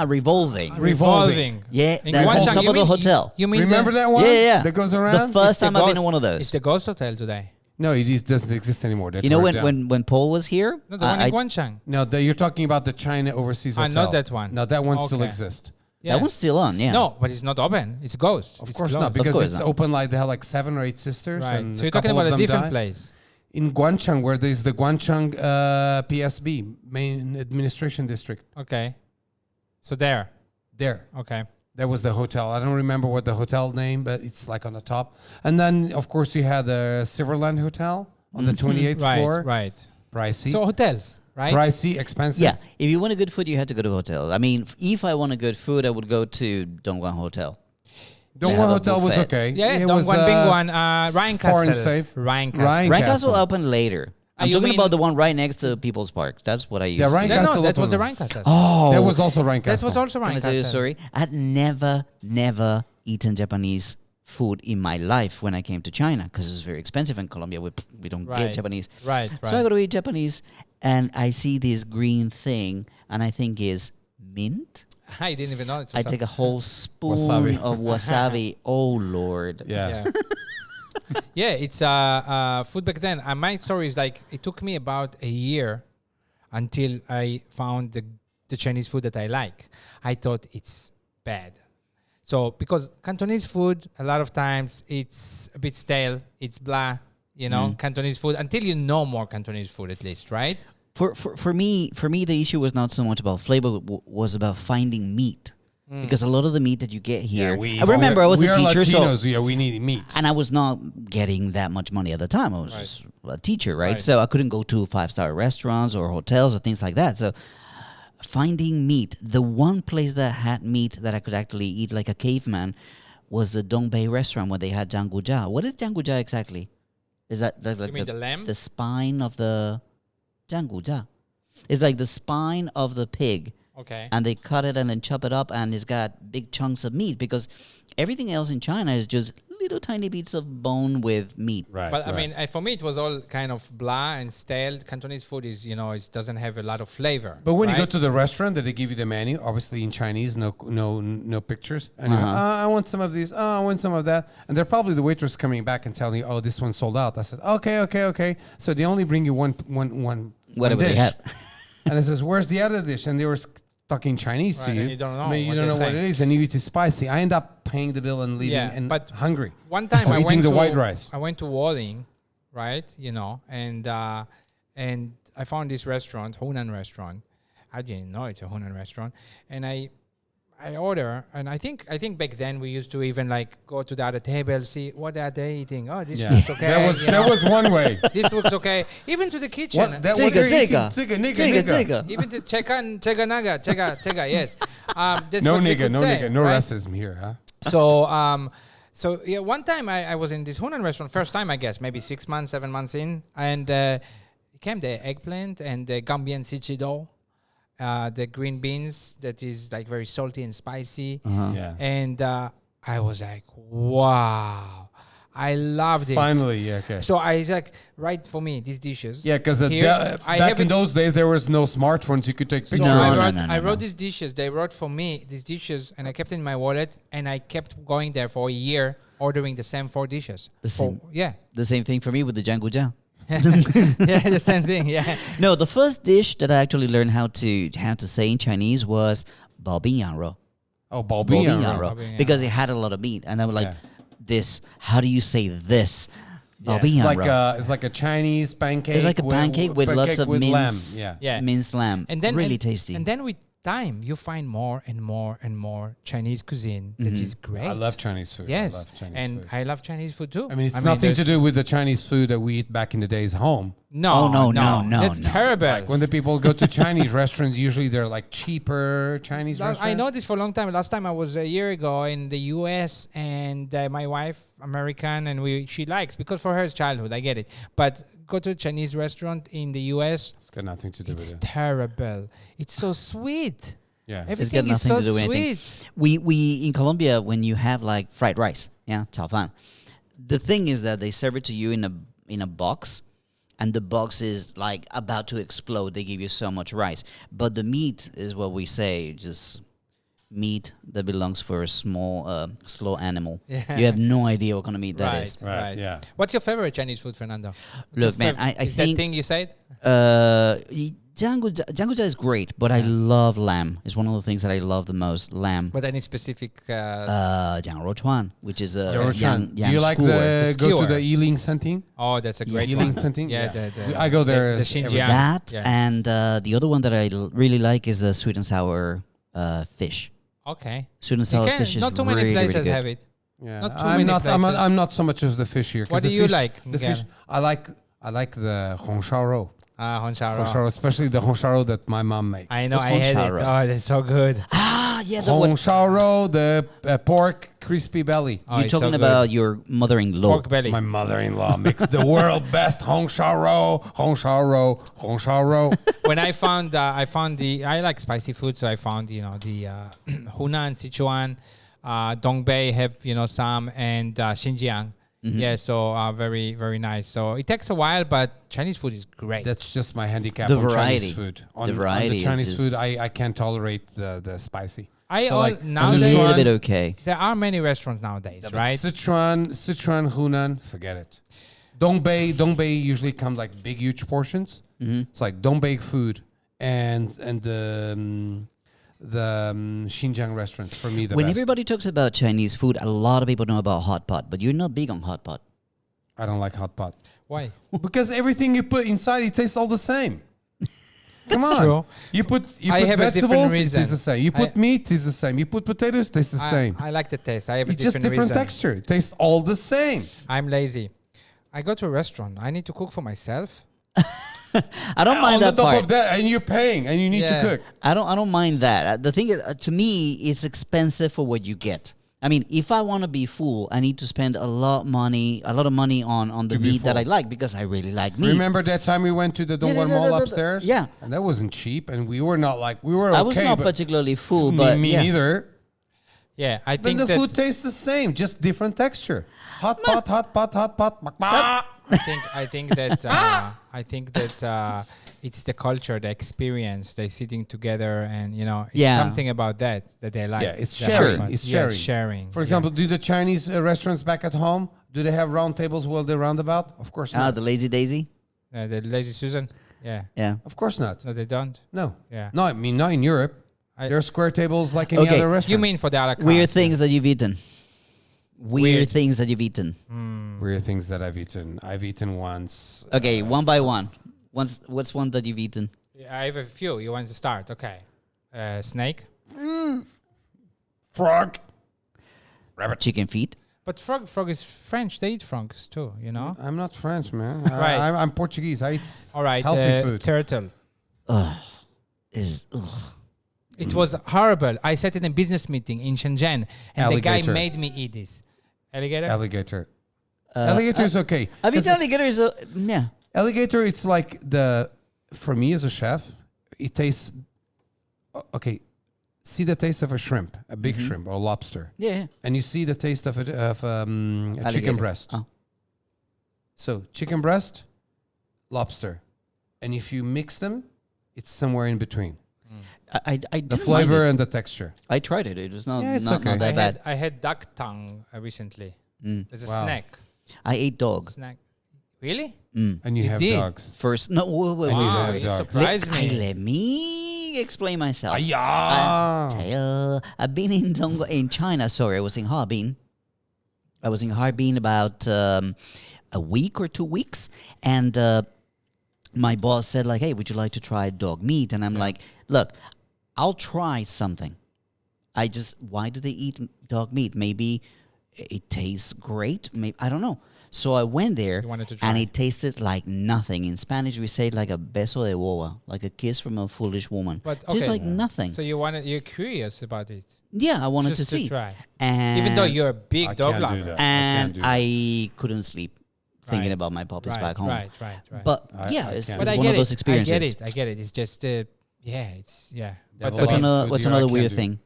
Revolving. Revolving. Yeah, In that's on Guangcheng, top you of the mean- hotel. You mean Remember the, that one? Yeah, yeah. That goes The around? first the time I've been ghost- in one of It's those. the Ghost Hotel today. No, doesn't exist anymore. They You know tore it when, down. when Paul was here? No, the one I- in Guangcheng. No, you're talking about the China Overseas Hotel. Not that one. No, that one still Okay. exists. Yeah. That one's still on, yeah. No, but it's not open. It's ghost. Of It's course closed. not, because course it's not. open like they have like 7 or 8 sisters. Right. And So you're talking couple about of a them different died. place. In Guangcheng, where there's the Guangcheng PSB, main administration district. Okay. So there. There. Okay. There was the hotel. I don't remember what the hotel name, but it's like on the top. And then, of course, you had the Silverland Hotel on the 28th Right. floor. Right. Pricey. So hotels, right? Pricey, expensive. Yeah, if you want a good food, you had to go to a hotel. I mean, if I want a good food, I would go to Dongguan Hotel. They have Dongguan a Hotel was buffet. okay. Yeah, It was, Dongguan, Bingguan, Ryan foreign Castle. safe. Ryan Castle. Ryan Ryan Castle. Castle opened later. I'm you talking mean- about the one right next to People's Park. That's what I used Yeah, to Ryan do. No, Castle that was opened. the Ryan Castle. Oh, That was also Ryan That Castle. was also Can I Ryan tell you a Castle. story? I'd never eaten Japanese food in my life when I came to China because it's very expensive in Colombia. We don't get Japanese. Right. So I go to eat Japanese, and I see this green thing, and I think is mint. I didn't even know it's I take a whole spoon Wasabi. of wasabi. Oh Lord! Yeah. Yeah, it's food back then. And my story is like it took me about a year until I found the Chinese food that I like. I thought it's bad. So because Cantonese food, a lot of times it's a bit stale. It's blah, Cantonese food until you know more Cantonese food at least, right? For me, the issue was not so much about flavor, was about finding meat. Because a lot of the meat that you get here, I remember I was a teacher, Latinos, so we need meat. and I was not getting that much money at the time. I was just a teacher, right? So I couldn't go to 5-star restaurants or hotels or things like that. So finding meat, the one place that had meat that I could actually eat like a caveman was the Dongbei restaurant where they had janguja. What is janguja exactly? Is that's like You mean the lamb? the spine of the janguja? It's like the spine of the pig. Okay. And they cut it and then chop it up, and it's got big chunks of meat, because everything else in China is just little tiny bits of bone with meat. Right. But I mean, for me, it was all kind of blah and stale. Cantonese food is, it doesn't have a lot of flavor. But when you go right? to the restaurant, that they give you the menu, obviously in Chinese, no pictures, and you're, I want some of these, I want some of that, and they're probably the waitress coming back and telling you, oh, this one sold out. I said, okay. So they only bring you one Whatever they dish. have. And it says, where's the other dish? And they were talking Chinese to Right, you. and you don't know I mean, you what don't know they're what it saying. is, and you eat it spicy. I end up paying the bill and leaving and but hungry. One time Or I eating went the to white rice. I went to Walling, right? And I found this restaurant, Hunan restaurant. I didn't know it's a Hunan restaurant, and I order, and I think back then we used to even like go to the other table, see what are they eating. Oh, this looks okay. That was one way. This looks okay. Even to the kitchen. What? That Tega, what are you tega. eating? Nigga. Even to chega naga, yes. That's No what we nigga, could no say, nigga, no right? racism here, huh? So yeah, one time I was in this Hunan restaurant, first time I guess, maybe 6 months, 7 months in, and came the eggplant and the gambian sichido, the green beans that is like very salty and spicy, Yeah. and I was like, wow, I loved it. Finally, yeah, okay. So I was like, right for me, these dishes. Yeah, because I back have in it- those days, there was no smartphones. You could take So pictures. No, I wrote no. these dishes. They wrote for me these dishes, and I kept it in my wallet, and I kept going there for a year, ordering the same 4 dishes. The same. Yeah. The same thing for me with the janguja. Yeah, the same thing. Yeah. No, the first dish that I actually learned how to say in Chinese was bao bing yang rou. Oh, Bao balbina. bing yang Bao rou, bing yang because rou. it had a lot of meat, and I was like, Yeah. this. How do you say this? Bao Yeah, bing it's yang like rou. it's like a Chinese pancake. It's like a pancake with lots of with lamb. mince, Yeah. minced lamb. And then really tasty. And then with time, you find more and more and more Chinese cuisine that is great. I love Chinese food. Yes, I love Chinese and food. I love Chinese food too. I mean, it's nothing to there's- do with the Chinese food that we eat back in the days home. No, Oh, no, that's no. terrible. Like when the people go to Chinese restaurants, usually they're like cheaper Chinese restaurants. I know this for a long time. Last time I was a year ago in the U.S. and my wife, American, and she likes, because for her it's childhood. I get it. But go to a Chinese restaurant in the U.S. It's got nothing to do It's with it. terrible. It's so sweet. Yeah. Everything is nothing so to do with anything. sweet. We in Colombia, when you have like fried rice, yeah, 炒饭, the thing is that they serve it to you in a box, and the box is like about to explode. They give you so much rice, but the meat is what we say, just meat that belongs for a small, slow animal. Yeah. You have no idea what kind of meat that is. Right, yeah. What's your favorite Chinese food, Fernando? What's Look, your man, I is think that thing you said? Janguja is great, but I love lamb. It's one of the things that I love the most. Lamb. But any specific? Jiangrochuan, which is a Yoroshan. yang Do you like skewer. the go to the skewers. Yiling Santing? Oh, that's a great Yiling one. Santing? Yeah, I go there. the every- Xinjiang. That Yeah. and the other one that I really like is the sweet and sour fish. Okay. Sweet and sour fish is Not too really, many places really good. have it. Yeah. Not too I'm many not. places. I'm not so much of the fish here. 'cause What the do you fish- like, The Miguel? fish. I like the hongsharo. Honcharo. Hongsharo, especially the hongsharo that my mom makes. I know, It's I had it. honcharo. Oh, that's so good. Ah, yeah, the one. Hongsharo, the pork crispy belly. Oh, You're it's so talking good. about your mother-in-law. Pork belly. My mother-in-law makes the world best hongsharo. When I found I like spicy food, so I found the Hunan, Sichuan, Dongbei have some, and Xinjiang. Yeah, so very, very nice. So it takes a while, but Chinese food is great. That's just my handicap The on variety. Chinese food. The On variety the is Chinese just- food, I can't tolerate the spicy. I So all, like A nowadays little bit okay. there are many restaurants nowadays, But right? Sichuan, Hunan, forget it. Dongbei usually come like big, huge portions. It's like Dongbei food and the Xinjiang restaurants for me the When best. everybody talks about Chinese food, a lot of people know about hot pot, but you're not big on hot pot. I don't like hot pot Why? because everything you put inside it tastes all the same. Come on, true. you put I have a different vegetables, it reason. tastes the same. You put meat, it tastes the same. You put potatoes, it tastes the same. I like the taste. I have a It's just different different reason. texture. It tastes all the same. I'm lazy. I go to a restaurant. I need to cook for myself. I don't mind On that the top part. of that, and you're paying, and you need Yeah. to cook. I don't mind that. The thing is, to me, it's expensive for what you get. I mean, if I want to be full, I need to spend a lot of money on the To be meat that I full. like because I really like meat. Remember that time we went to the Dongguan Mall upstairs? Yeah. And that wasn't cheap, and we were not like, we were okay. I was not but particularly full, me but yeah. neither. Yeah, I But think the that food tastes the same, just different texture. Hot pot, hot pot, hot pot. I think that it's the culture, the experience. They sitting together, and it's Yeah. something about that they like. Yeah, it's That sharing. part. It's Yeah, sharing. sharing. For example, do the Chinese restaurants back at home, do they have round tables while they're roundabout? Of course not. The Lazy Daisy. The lazy Susan. Yeah, Yeah. Of course not. no, they don't. No. Yeah. No, I mean, not in Europe. I- There are square tables like any Okay. other restaurant. You mean for the a la carte? Weird things that you've eaten. Weird Weird. things that you've eaten. Weird things that I've eaten. I've eaten once. Okay, one by one. What's one that you've eaten? I have a few. You want to start? Okay. Snake. Frog. Chicken feet. But frog is French. They eat frogs too, I'm not French, man. Right. I'm Portuguese. I eat All right. healthy food. Turtle. Ugh. It was horrible. I sat in a business meeting in Shenzhen, and the Alligator. guy made me eat this. Alligator? Alligator. Alligator is okay. I've 'Cause eaten alligator. Yeah. Alligator, it's like for me as a chef, it tastes, okay, see the taste of a shrimp, a big shrimp or lobster. Yeah. And you see the taste of a chicken Alligator. breast. Oh. So chicken breast, lobster. And if you mix them, it's somewhere in between. I The didn't flavor mind it. and the texture. I tried it. It was not, Yeah, it's not, okay. not that bad. I had duck tongue recently. It's a Wow. snack. I ate dog. Snack. Really? And you You have did? dogs. First, no, wait. And you Wow, have you dogs. surprised me. Let me explain myself. Yeah. I've been in China. Sorry, I was in Harbin. I was in Harbin about a week or 2 weeks, and my boss said like, "Hey, would you like to try dog meat?" And I'm like, "Look, I'll try something. Why do they eat dog meat? Maybe it tastes great. Maybe I don't know." So I went there, You wanted to and try. it tasted like nothing. In Spanish, we say like a beso de boba, like a kiss from a foolish woman. But Tastes okay. like nothing. So you're curious about it. Yeah, I wanted Just to see. try. And Even though you're a big I dog can't do lover. that. and do I couldn't sleep thinking Right. about my puppies Right, back home. right. But I yeah, can't. it's But But I one get of those it. experiences. I get it. It's just, But Devil What's Dog another food What's here, I another can't weird do. thing?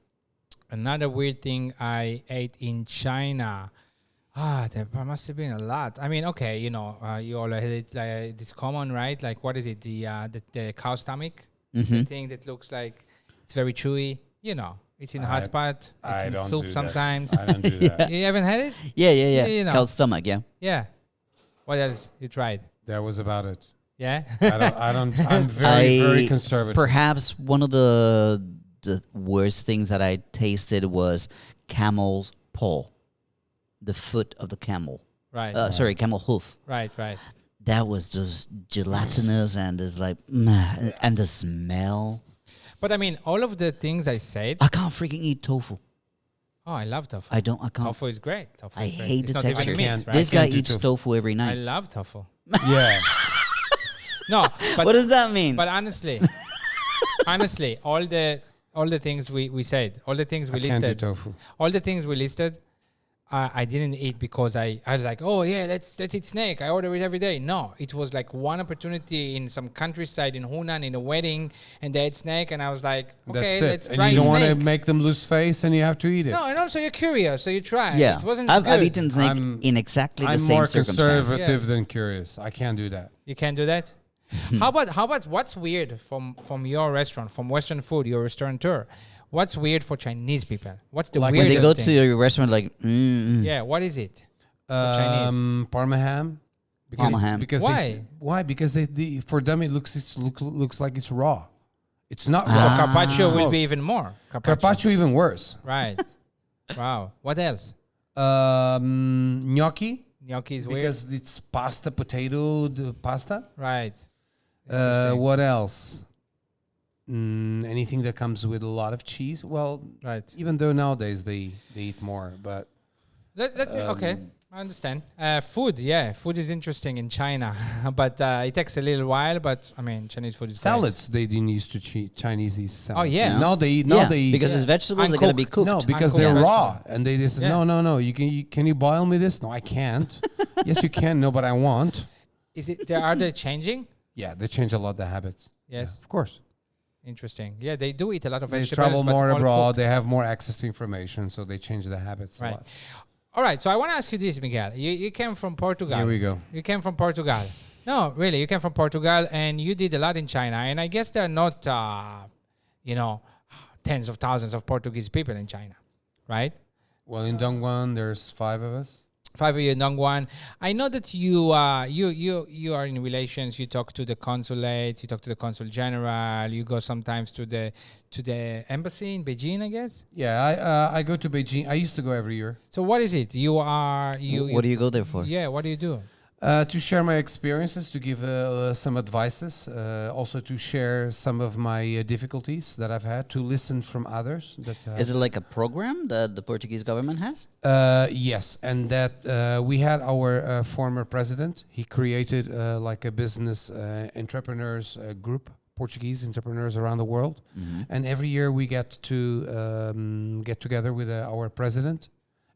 another weird thing I ate in China. There must have been a lot. I mean, okay, you all had it. Like, it's common, right? Like, what is it? The cow stomach, the thing that looks like it's very chewy. It's in hot pot. It's I in don't soup do that. sometimes. I don't do that. You haven't had it? Yeah. Yeah, Cow's stomach. Yeah. Yeah. What else you tried? That was about it. Yeah. I'm very I- conservative. Perhaps one of the worst things that I tasted was camel paw, the foot of the camel. Right. Sorry, camel hoof. Right. That was just gelatinous and it's like, and the smell. But I mean, all of the things I said. I can't freaking eat tofu. Oh, I love tofu. I can't. Tofu is great. Tofu I is great. hate It's the not even texture. meat, Can't- right? This guy do eats tofu. tofu every I night. love tofu. Yeah. No, but What does that mean? But honestly, all the things we said, all the things we I can't do listed, tofu. all the things we listed, I didn't eat because I was like, oh yeah, let's eat snake. I order it every day. No, it was like one opportunity in some countryside in Hunan in a wedding, and they ate snake, and I was like, okay, let's and try you don't want to snake. make them lose face, and you have to eat it. No, and also you're curious, so you try. Yeah, It wasn't I've good. eaten snake in exactly the I'm same more circumstance. conservative Yes. than curious. I can't do that. You can't do that. How about what's weird from your restaurant, from Western food, your restaurateur? What's weird for Chinese people? What's the Like When weirdest they go thing? to your restaurant, like, Yeah, what is it? Chinese. Parma ham. Parma ham. Because Why? why? Because for them it looks like it's raw. It's not So raw. carpaccio will Smoked. be even more. Carpaccio even worse. Right. Wow. What else? Gnocchi Gnocchi is weird. because it's pasta, potato, pasta. Right. Interesting. What else? Anything that comes with a lot of cheese. Well, Right. even though nowadays they eat more, but Okay. I understand. Food, yeah. Food is interesting in China, but it takes a little while. But I mean, Chinese food is great. salads they didn't used to Chinese eat salads. yeah. Now they eat. yeah, Now they eat. because it's vegetables, they gotta be cooked. No, because Uncooked they're raw vegetable. and they just Yeah. no. Can you boil me this? No, I can't. Yes, you can. No, but I want. Is it? Are they changing? Yeah, they change a lot the habits. Yes. Yeah, of course. Interesting. Yeah, they do eat a lot of They vegetables. travel but more all abroad. cooked. They have more access to information, so they change the habits a Right. lot. All right. So I want to ask you this, Miguel. You came from Portugal. Here we go. You came from Portugal. No, really, you came from Portugal, and you did a lot in China. And I guess there are not, tens of thousands of Portuguese people in China, right? Well, in Dongguan, there's 5 of us. 5 of you in Dongguan. I know that you are in relations. You talk to the consulate. You talk to the consul general. You go sometimes to the embassy in Beijing, I guess. Yeah, I go to Beijing. I used to go every year So what is it? You are you? What do you go there for? Yeah. What do you do? to share my experiences, to give some advices, also to share some of my difficulties that I've had, to listen from others. That Is it like a program that the Portuguese government has? Yes, and that we had our former president. He created like a business entrepreneurs group, Portuguese entrepreneurs around the world, and every year we get to get together with our president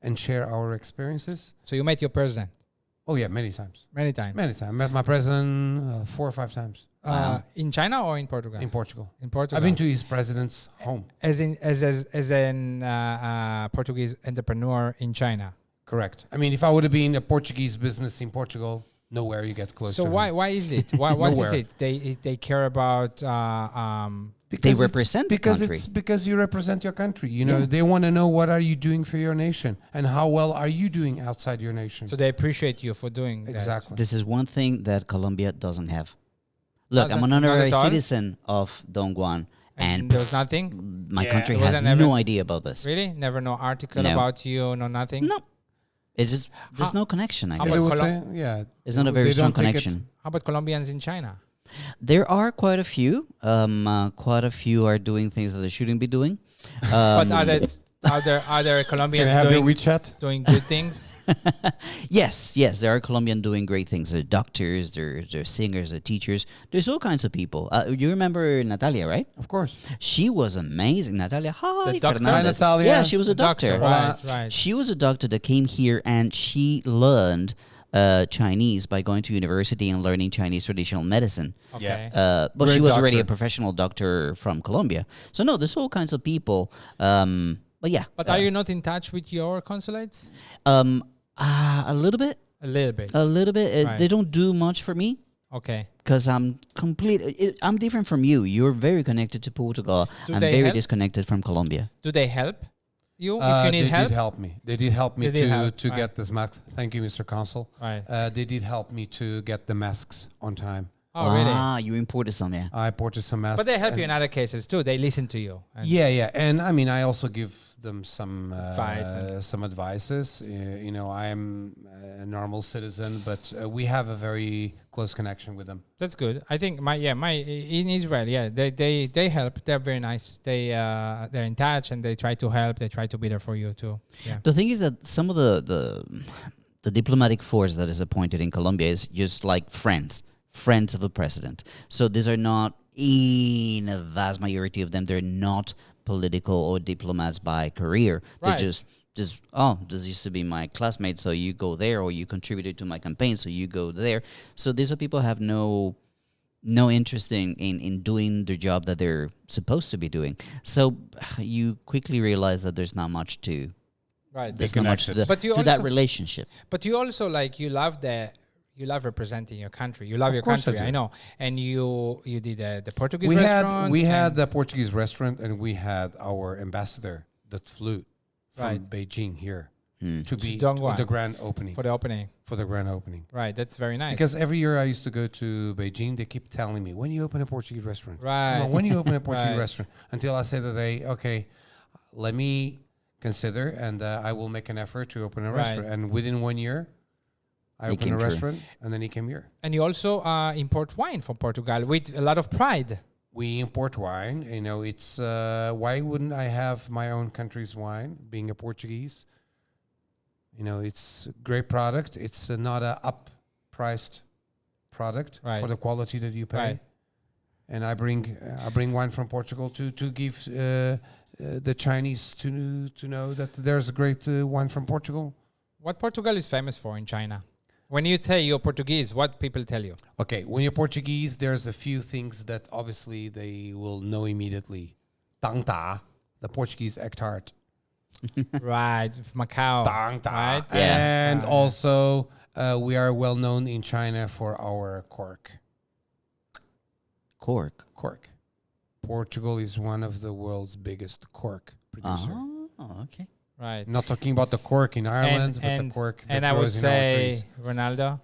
and share our experiences. So you met your president Oh yeah, many times. many times. Many times. Met my president 4 or 5 times In China or in Portugal? in Portugal. In Portugal. I've been to his president's home. as an Portuguese entrepreneur in China. Correct. I mean, if I would have been a Portuguese business in Portugal, nowhere you get close So to him. why is it? What is Nowhere. it? They care about They represent the because country. It's because you represent your country. You know, they want to know what are you doing for your nation and how well are you doing outside your nation. so they appreciate you for doing that. Exactly. This is one thing that Colombia doesn't have. Look, I'm an Doesn't- not honorary at all? citizen of Dongguan, And and there's nothing? my Yeah. country There has wasn't ever- no idea about this. Really? Never no article No. about you, no nothing? No. It's just, there's no connection, I how Yeah, guess. they about would Colo- say, yeah. It's not a very They strong don't take it- connection. How about Colombians in China? There are quite a few. Quite a few are doing things that they shouldn't be doing. But are there Can I Colombians have their doing, WeChat? doing good things? Yes, there are Colombian doing great things. They're doctors, they're singers, they're teachers. There's all kinds of people. You remember Natalia, right? Of course. She was amazing. Natalia, hi, The doctor? Fernandez. Hi, Natalia. Yeah, she was a doctor. Right. She was a doctor that came here and she learned Chinese by going to university and learning Chinese traditional medicine. Okay. But Great she was already a doctor. professional doctor from Colombia. So no, there's all kinds of people. But yeah, But are you not in touch with your consulates? a little bit. A little bit. Right. They don't do much for me Okay. because I'm different from you. You're very connected to Portugal. Do I'm they very help? disconnected from Colombia. Do they help you if you need They help? did help me. They did help me They did help, to right. get this mask. Thank you, Mr. Consul. Right. They did help me to get the masks on time. Oh, really? Ah, you imported some, yeah. I imported some masks. But they help you and- in other cases too. They listen to you. And Yeah, and I mean, I also give them some Advice and- some advices. You know, I am a normal citizen, but we have a very close connection with them. That's good. I think my in Israel, they help. They're very nice. They're in touch and they try to help. They try to be there for you too. Yeah. The thing is that some of the diplomatic force that is appointed in Colombia is just like friends of the president. So these are not, in a vast majority of them, they're not political or diplomats by career. They're Right. just this used to be my classmate, so you go there, or you contributed to my campaign, so you go there. So these are people have no interest in doing the job that they're supposed to be doing. So you quickly realize that there's not much to Right. there's not much to, But you to that also- relationship. But you also like you love representing your country. You love your course I country. do. I know. And you did the Portuguese We restaurant. had and- the Portuguese restaurant, and we had our ambassador that flew from Right. Beijing here Hmm. to be Dongguan. the grand opening for the opening. for the grand opening. Right. That's very nice. Because every year I used to go to Beijing, they keep telling me, when you open a Portuguese restaurant? Come Right. on, when you open a Portuguese Right. restaurant? Until I say today, okay, let me consider, and I will make an effort to open a Right. restaurant. And within 1 year, I He opened came a through. restaurant, and then he came here. And you also import wine from Portugal with a lot of pride. We import wine. You know, it's why wouldn't I have my own country's wine? Being a Portuguese, you know, it's a great product. It's not a up-priced product Right. for the quality that you pay. Right. And I bring wine from Portugal to give the Chinese to know that there's a great wine from Portugal. What Portugal is famous for in China? When you say you're Portuguese, what people tell you? Okay, when you're Portuguese, there's a few things that obviously they will know immediately. Tang ta, the Portuguese egg tart. Right. Macau. Tang ta. Right? Yeah. And also, we are well known in China for our cork. Cork. Cork. Portugal is one of the world's biggest cork producer. Oh, okay. Right. Not talking about the cork in Ireland, but the cork that and I would grows in our trees. say Ronaldo.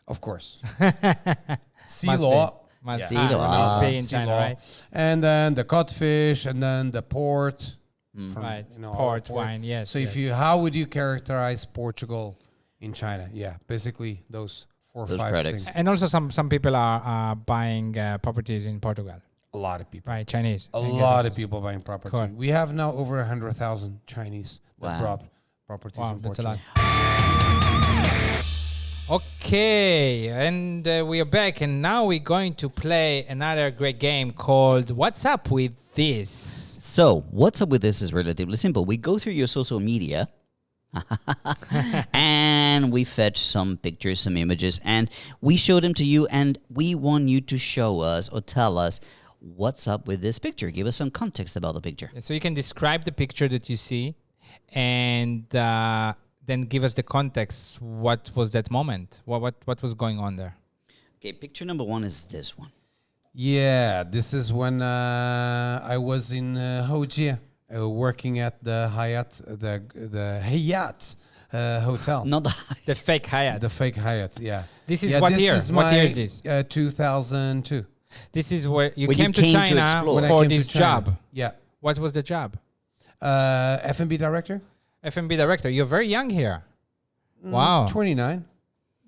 Of course. Must Sea-law. Must, Yeah. Sea-law. must be in Sea-law. China, right? And then the codfish, and then the port. from, Right. you know, our Port, wine, yes. So yes. how would you characterize Portugal in China? Yeah, basically those four or Those five products. things. And also some people are buying properties in Portugal, A lot of people. right? Chinese. A and lot Vietnamese. of people buying property. Cool. We have now over 100,000 Chinese that Wow. brought properties Wow, in that's a Portugal. lot. Okay, and we are back, and now we're going to play another great game called What's Up With This? So, what's up with this is relatively simple. We go through your social media and we fetch some pictures, some images, and we show them to you, and we want you to show us or tell us what's up with this picture. Give us some context about the picture. So you can describe the picture that you see, and then give us the context. What was that moment? What was going on there? Okay, picture number one is this one. Yeah, this is when I was in Hojie, working at the Hyatt, the Hyatt hotel. Not the The fake Hyatt. The fake Hyatt, yeah. This is Yeah, what this year? is What year my, is this? 2002. This is where you When you came to came to China explore. When I for came to this China. job. Yeah. What was the job? F&B director. F&B director. You're very young here. Wow. 29.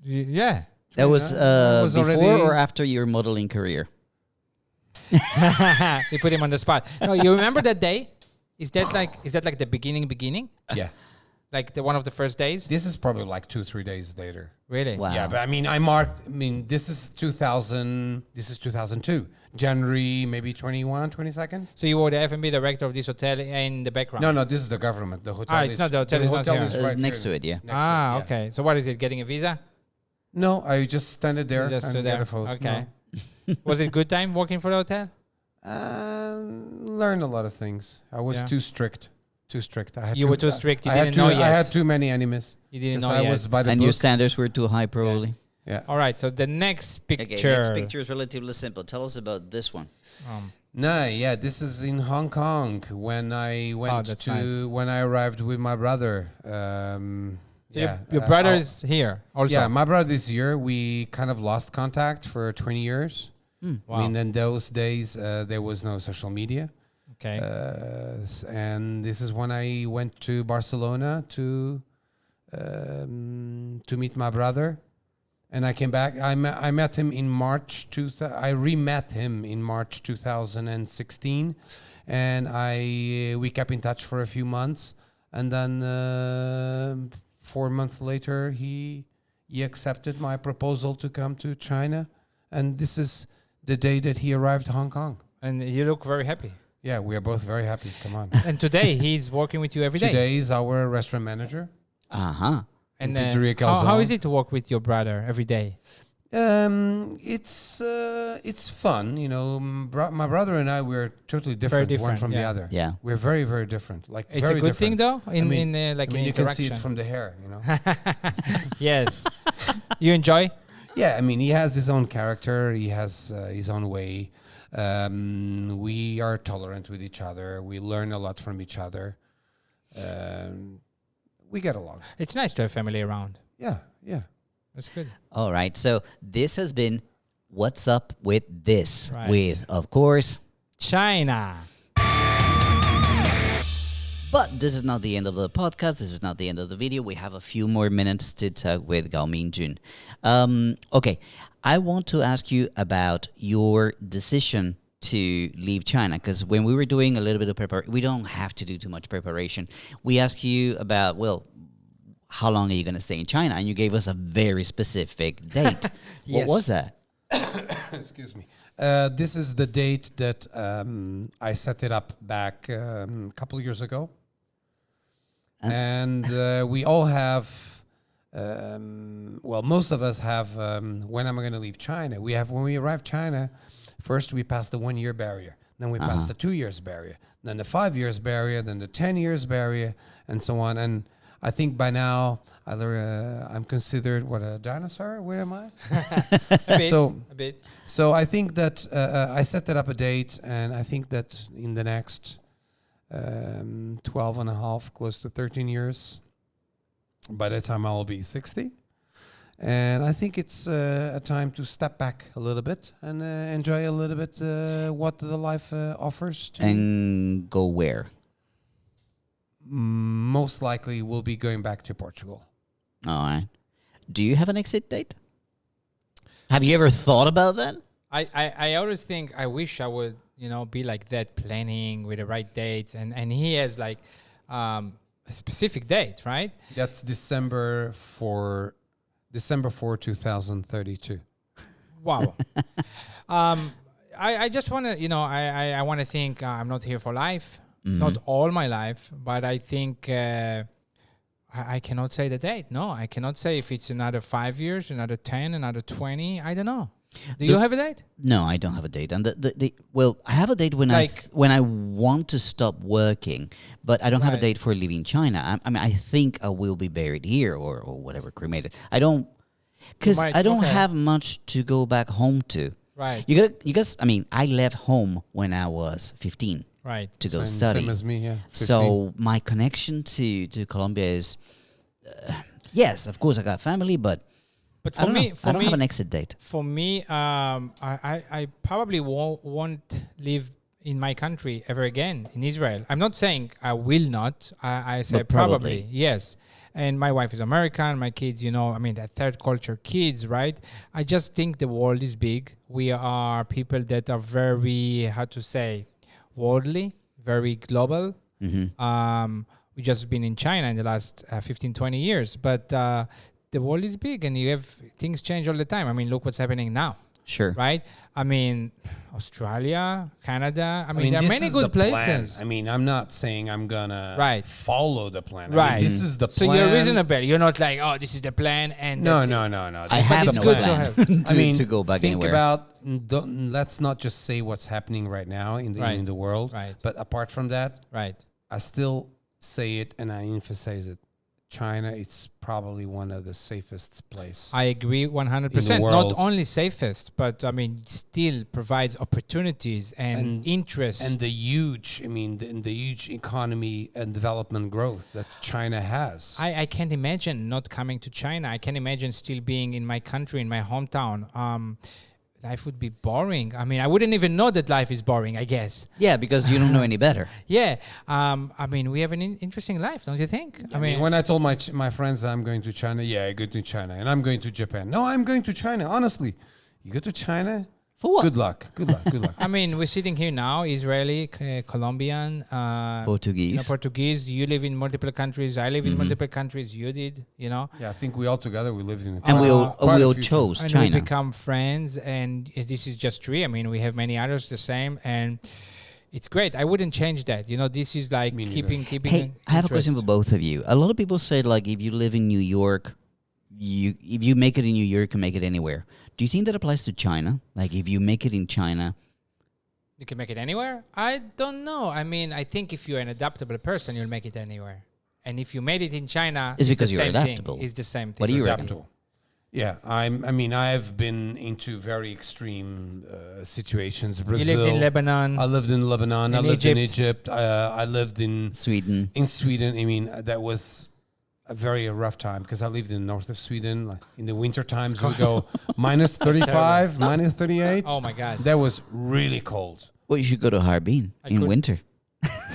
Yeah. that was, I was before already- or after your modeling career? They put him on the spot. No, you remember that day? Is that like the beginning? Yeah. Like one of the first days? This is probably like 2-3 days later. Really? Wow. Yeah, but I mean, this is 2000, this is 2002. January, maybe 22nd? So you were the F&B director of this hotel in the background? No, this is the government. The hotel it's not the hotel, it's not here. is It's right next here. to it, yeah. Next to it, Ah, yeah. okay. So what is it? Getting a visa? No, I just stand it there You just and stood get there. a photo. Okay. Was it good time working for the hotel? Learned a lot of things. I was Yeah. too strict. I had You were too strict. You I had didn't know I had yet. too many enemies. You didn't 'Cause know I yet. was by the And your book. standards were too high, probably. Yeah. All right. So the next picture. Okay, next picture is relatively simple. Tell us about this one. No, yeah, this is in Hong Kong when I went that's to nice. when I arrived with my brother. So Yeah, your brother I'll- is here also. Yeah, my brother this year we kind of lost contact for 20 years. Wow. I mean, in those days there was no social media. Okay. And this is when I went to Barcelona to meet my brother, and I came back. I met him in March. I re-met him in March 2016, and we kept in touch for a few months, and then 4 months later he accepted my proposal to come to China, and this is the day that he arrived Hong Kong. And you look very happy. Yeah, we are both very happy. Come on. And today he's working with you every day. Today is our restaurant manager. Uh-huh. And Pizzeria how Calzone. is it to work with your brother every day? It's fun, you know. My brother and I, we're totally different, one different, from the yeah. other. Yeah. We're very, very different. Like It's very a good different. thing though, I mean, like I mean, in you can interaction. see it from the hair, you know. Yes. You enjoy? Yeah, I mean, he has his own character. He has his own way. We are tolerant with each other. We learn a lot from each other. We get along. It's nice to have family around. Yeah, yeah. That's good. All right. So this has been What's Up with This Right. with, of course. China. But this is not the end of the podcast. This is not the end of the video. We have a few more minutes to talk with Gao Mingjun. Okay. I want to ask you about your decision to leave China, because when we were doing a little bit of preparation, we don't have to do too much preparation. We asked you about, well, how long are you going to stay in China? And you gave us a very specific date. Yes. What was that? Excuse me. This is the date that I set it up back a couple of years ago. And we all have, well, most of us have, when am I going to leave China? We have, when we arrive China, first we pass the 1 year barrier. Then we pass the 2 years barrier. Then the 5 years barrier. Then the 10 years barrier. And so on. And I think by now I'm considered, what, a dinosaur? Where am I? A bit. So I think that I set that up a date, and I think that in the next 12 and a half, close to 13 years, by the time I'll be 60. And I think it's a time to step back a little bit and enjoy a little bit what the life offers. And go where? Most likely we'll be going back to Portugal. All right. Do you have an exit date? Have you ever thought about that? I always think I wish I would, be like that, planning with the right dates. And he has like a specific date, right? That's December 4, 2032. Wow. I just want to, I want to think I'm not here for life. Not all my life, but I think I cannot say the date. No, I cannot say if it's another 5 years, another 10, another 20. I don't know. Do you have a date? No, I don't have a date. And well, I have a date when Like- when I want to stop working, but I don't have a Right. date for leaving China. I mean, I think I will be buried here or whatever, cremated. I don't, because might- I don't okay. have much to go back home to. Right. You guys. I mean, I left home when I was 15 Right. to go Same study. as me, yeah. 15. So my connection to Colombia is, yes, of course I got family, but But I for don't me, know. for I don't me, have an exit date. for me, I probably won't live in my country ever again, in Israel. I'm not saying I will not. I say But probably. probably, yes. And my wife is American. My kids, they're third culture kids, right? I just think the world is big. We are people that are very, how to say, worldly, very global. We just been in China in the last 15, 20 years. But the world is big and things change all the time. I mean, look what's happening now. Sure. Right? I mean, Australia, Canada. I mean, there are this many is good the plan. places. I mean, I'm not saying I'm gonna Right. follow the plan. I Right. mean, this is the So plan. you're reasonable. You're not like, oh, this is the plan and No, that's no, it. no, no. I This have is it's no the good to plan have. I mean, to go back think anywhere. about. Let's not just say what's happening right now in Right. the world. Right. But apart from that, Right. I still say it and I emphasize it. China, it's probably one of the safest place. I agree 100%. Not world. only safest, but I mean, still provides opportunities and interest. and the huge, the huge economy and development growth that China has. I can't imagine not coming to China. I can imagine still being in my country, in my hometown. Life would be boring. I mean, I wouldn't even know that life is boring, I guess. Yeah, because you don't know any better. Yeah. I mean, we have an interesting life, don't you think? I mean, when I told my friends I'm going to China, yeah, I go to China, and I'm going to Japan. No, I'm going to China. Honestly, you go to China. For what? Good luck. Good luck. Good luck. I mean, we're sitting here now, Israeli, Colombian, Portuguese. Portuguese. You live in multiple countries. I live in multiple countries. You did, Yeah, I think we all together we lived in. And we quite a all few chose and China. we become friends, and this is just true. I mean, we have many others the same, and it's great. I wouldn't change that. You know, this is like Me neither. keeping. Hey, I have a question for interest. both of you. A lot of people say like if you live in New York, if you make it in New York, you can make it anywhere. Do you think that applies to China? Like if you make it in China, You can make it anywhere? I don't know. I mean, I think if you're an adaptable person, you'll make it anywhere. And if you made it in China, It's the because you're same adaptable. Thing. It's the same thing. What do you reckon? Adaptable. Yeah, I mean, I've been into very extreme situations. You Brazil. lived in Lebanon. I lived in Lebanon. I In lived in Egypt. Egypt. I lived in Sweden? Sweden. I mean, that was a very rough time because I lived in the north of Sweden. Like in the winter times, we go minus 35, minus 38. Oh my God. That was really cold. Well, you should go to Harbin in could- winter.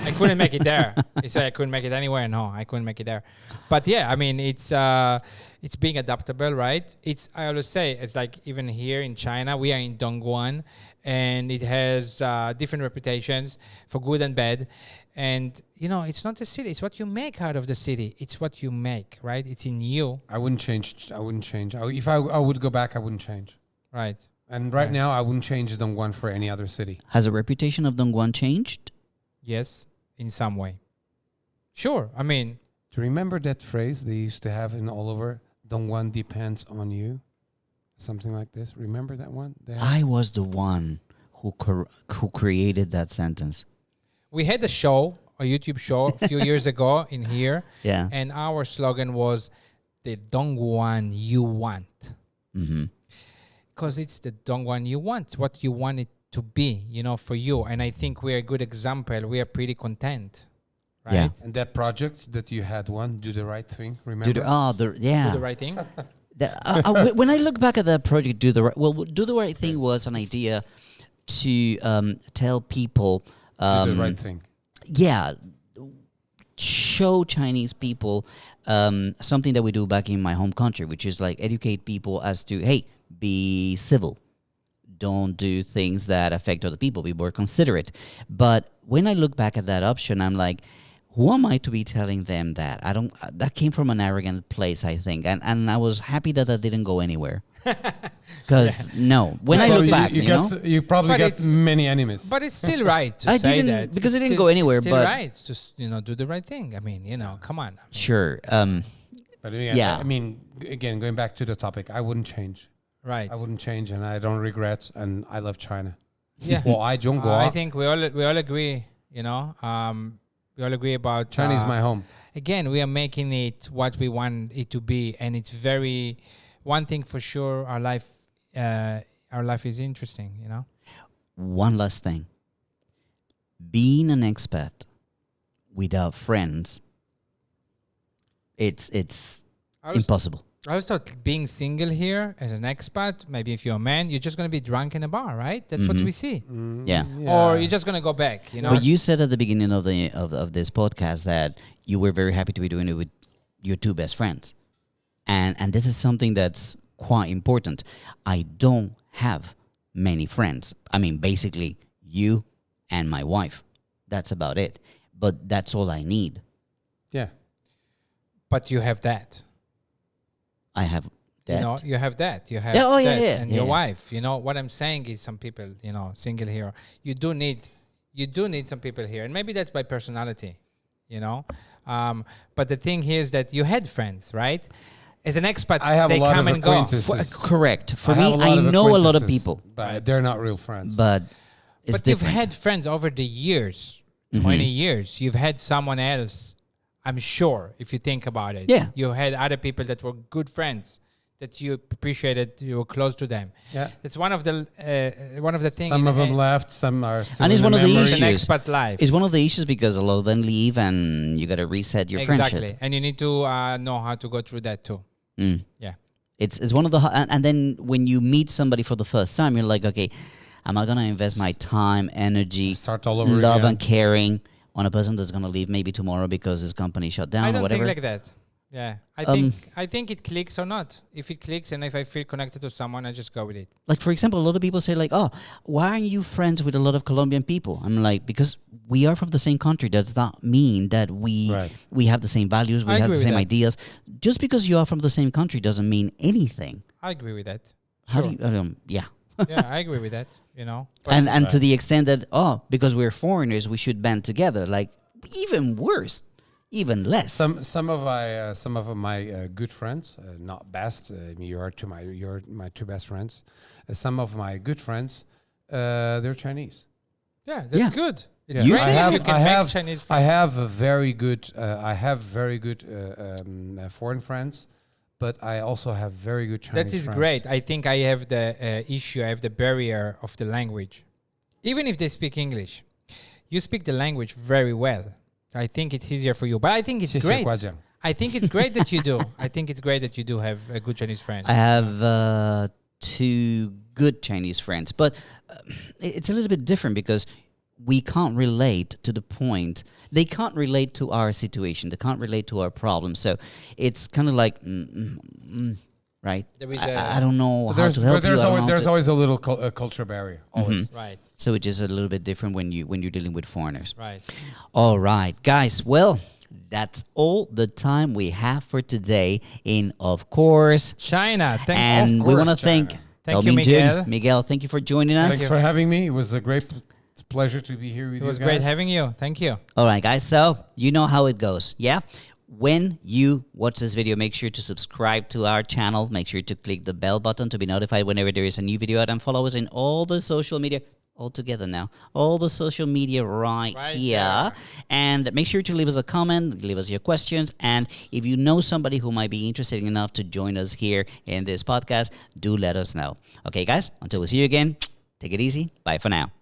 I couldn't make it there. He said I couldn't make it anywhere. No, I couldn't make it there. But yeah, I mean, it's being adaptable, right? I always say it's like even here in China, we are in Dongguan, and it has different reputations for good and bad. And you know, it's not the city; it's what you make out of the city. It's what you make, right? It's in you, I wouldn't change. If I would go back, I wouldn't change. right? And right now, I wouldn't change Dongguan for any other city. Has the reputation of Dongguan changed? Yes, in some way. Sure. I mean, Do you remember that phrase they used to have in all over? Dongguan depends on you. Something like this. Remember that one? They had- I was the one who created that sentence. we had a YouTube show a few years ago in here. Yeah. And our slogan was the Dongguan you want. Mm-hmm. Because it's the Dongguan you want, what you want it to be, you know, for you. And I think we're a good example. We are pretty content, right? Yeah. And that project that you had one, Do the Right Thing, remember? Do the right thing. When I look back at that project, Do the Right Thing was an idea to tell people, Do the Right Thing. yeah, show Chinese people something that we do back in my home country, which is like educate people as to, hey, be civil. Don't do things that affect other people. Be more considerate. But when I look back at that option, I'm like, who am I to be telling them that? I don't. That came from an arrogant place, I think, and I was happy that didn't go anywhere. Because no, when I look back, you probably But got it's- many enemies. But it's still right to I say didn't- that. because It's it didn't still- go anywhere, It's still but- right. Just, do the right thing. I mean, come on. I mean, sure. But again, Yeah. I mean, again, going back to the topic, I wouldn't change. right. I wouldn't change, and I don't regret, and I love China. Yeah. Well, I don't go. I think we all agree, we all agree about China is my home. again, we are making it what we want it to be, and it's very one thing for sure. Our life is interesting. One last thing. Being an expat without friends, it's impossible. I always thought being single here as an expat, maybe if you're a man, you're just going to be drunk in a bar, right? That's what we see. Yeah. Or you're just going to go back, But you said at the beginning of this podcast that you were very happy to be doing it with your two best friends, and this is something that's quite important. I don't have many friends. I mean, basically you and my wife. That's about it. But that's all I need. Yeah. But you have that. I have that. You have that. You have Yeah, oh, yeah, that. yeah, And yeah, your yeah. wife. What I'm saying is some people, single here. You do need some people here. And maybe that's by personality, But the thing here is that you had friends, right? As an expat, I have they a lot come of and go. acquaintances. Correct. For I have me, a lot I of know a lot of acquaintances, people, but they're not real friends. but it's But different. you've had friends over the years, 20 years. You've had someone else, I'm sure, if you think about it. Yeah. You had other people that were good friends, that you appreciated, you were close to them. yeah. It's one of the things. Some of them left. Some are still. And it's in one of the memory. It's an issues. expat life. It's one of the issues because a lot of them leave and you got to reset your Exactly. friendship. And you need to know how to go through that too. Mm. Yeah. It's one of the and then when you meet somebody for the first time, you're like, okay, am I gonna invest my time, energy, Start all over love, again. and caring on a person that's gonna leave maybe tomorrow because his company shut down I or don't whatever? think like that. Yeah. I think it clicks or not. If it clicks and if I feel connected to someone, I just go with it. Like, for example, a lot of people say like, oh, why aren't you friends with a lot of Colombian people? I'm like, because we are from the same country. Does not mean that we Right. we have the same values, we I have agree the with same that. ideas. Just because you are from the same country doesn't mean anything. I agree with that. How Sure. do you, yeah. Yeah, I agree with that. But And to the extent that, because we're foreigners, we should band together. Like, even worse, even less. Some of my good friends, not best. You're my two best friends. Some of my good friends, they're Chinese. yeah, that's Yeah. good. It's You great think? if you can make Chinese I friends. have a very good. I have very good foreign friends, but I also have very good Chinese. That is friends. great. I think I have the issue. I have the barrier of the language. Even if they speak English, you speak the language very well. I think it's easier for you. But I think it's Sí, sí, great. Guajiang. I think it's great that you do. I think it's great that you do have a good Chinese friend. I have two good Chinese friends, but it's a little bit different because we can't relate to the point. They can't relate to our situation. They can't relate to our problem. So it's kind of like, right? There is I don't know how There's, to help but there's you. I don't always know how there's to- always a little culture barrier. Always. Right, So it's just a little bit different when you're dealing with foreigners. right. All right, guys. Well, that's all the time we have for today. In of course, China. and of we want to course, thank. China. Thank you, Elmin Jun. Miguel. Miguel, thank you for joining us. Thanks for having me. It was a great pleasure to be here with you. It was guys. great having you. Thank you. All right, guys. So you know how it goes, yeah? When you watch this video, make sure to subscribe to our channel. Make sure to click the bell button to be notified whenever there is a new video out, and follow us in all the social media. All together now. All the social media right here. there. And make sure to leave us a comment, leave us your questions. And if you know somebody who might be interested enough to join us here in this podcast, do let us know. Okay, guys? Until we see you again, take it easy. Bye for now.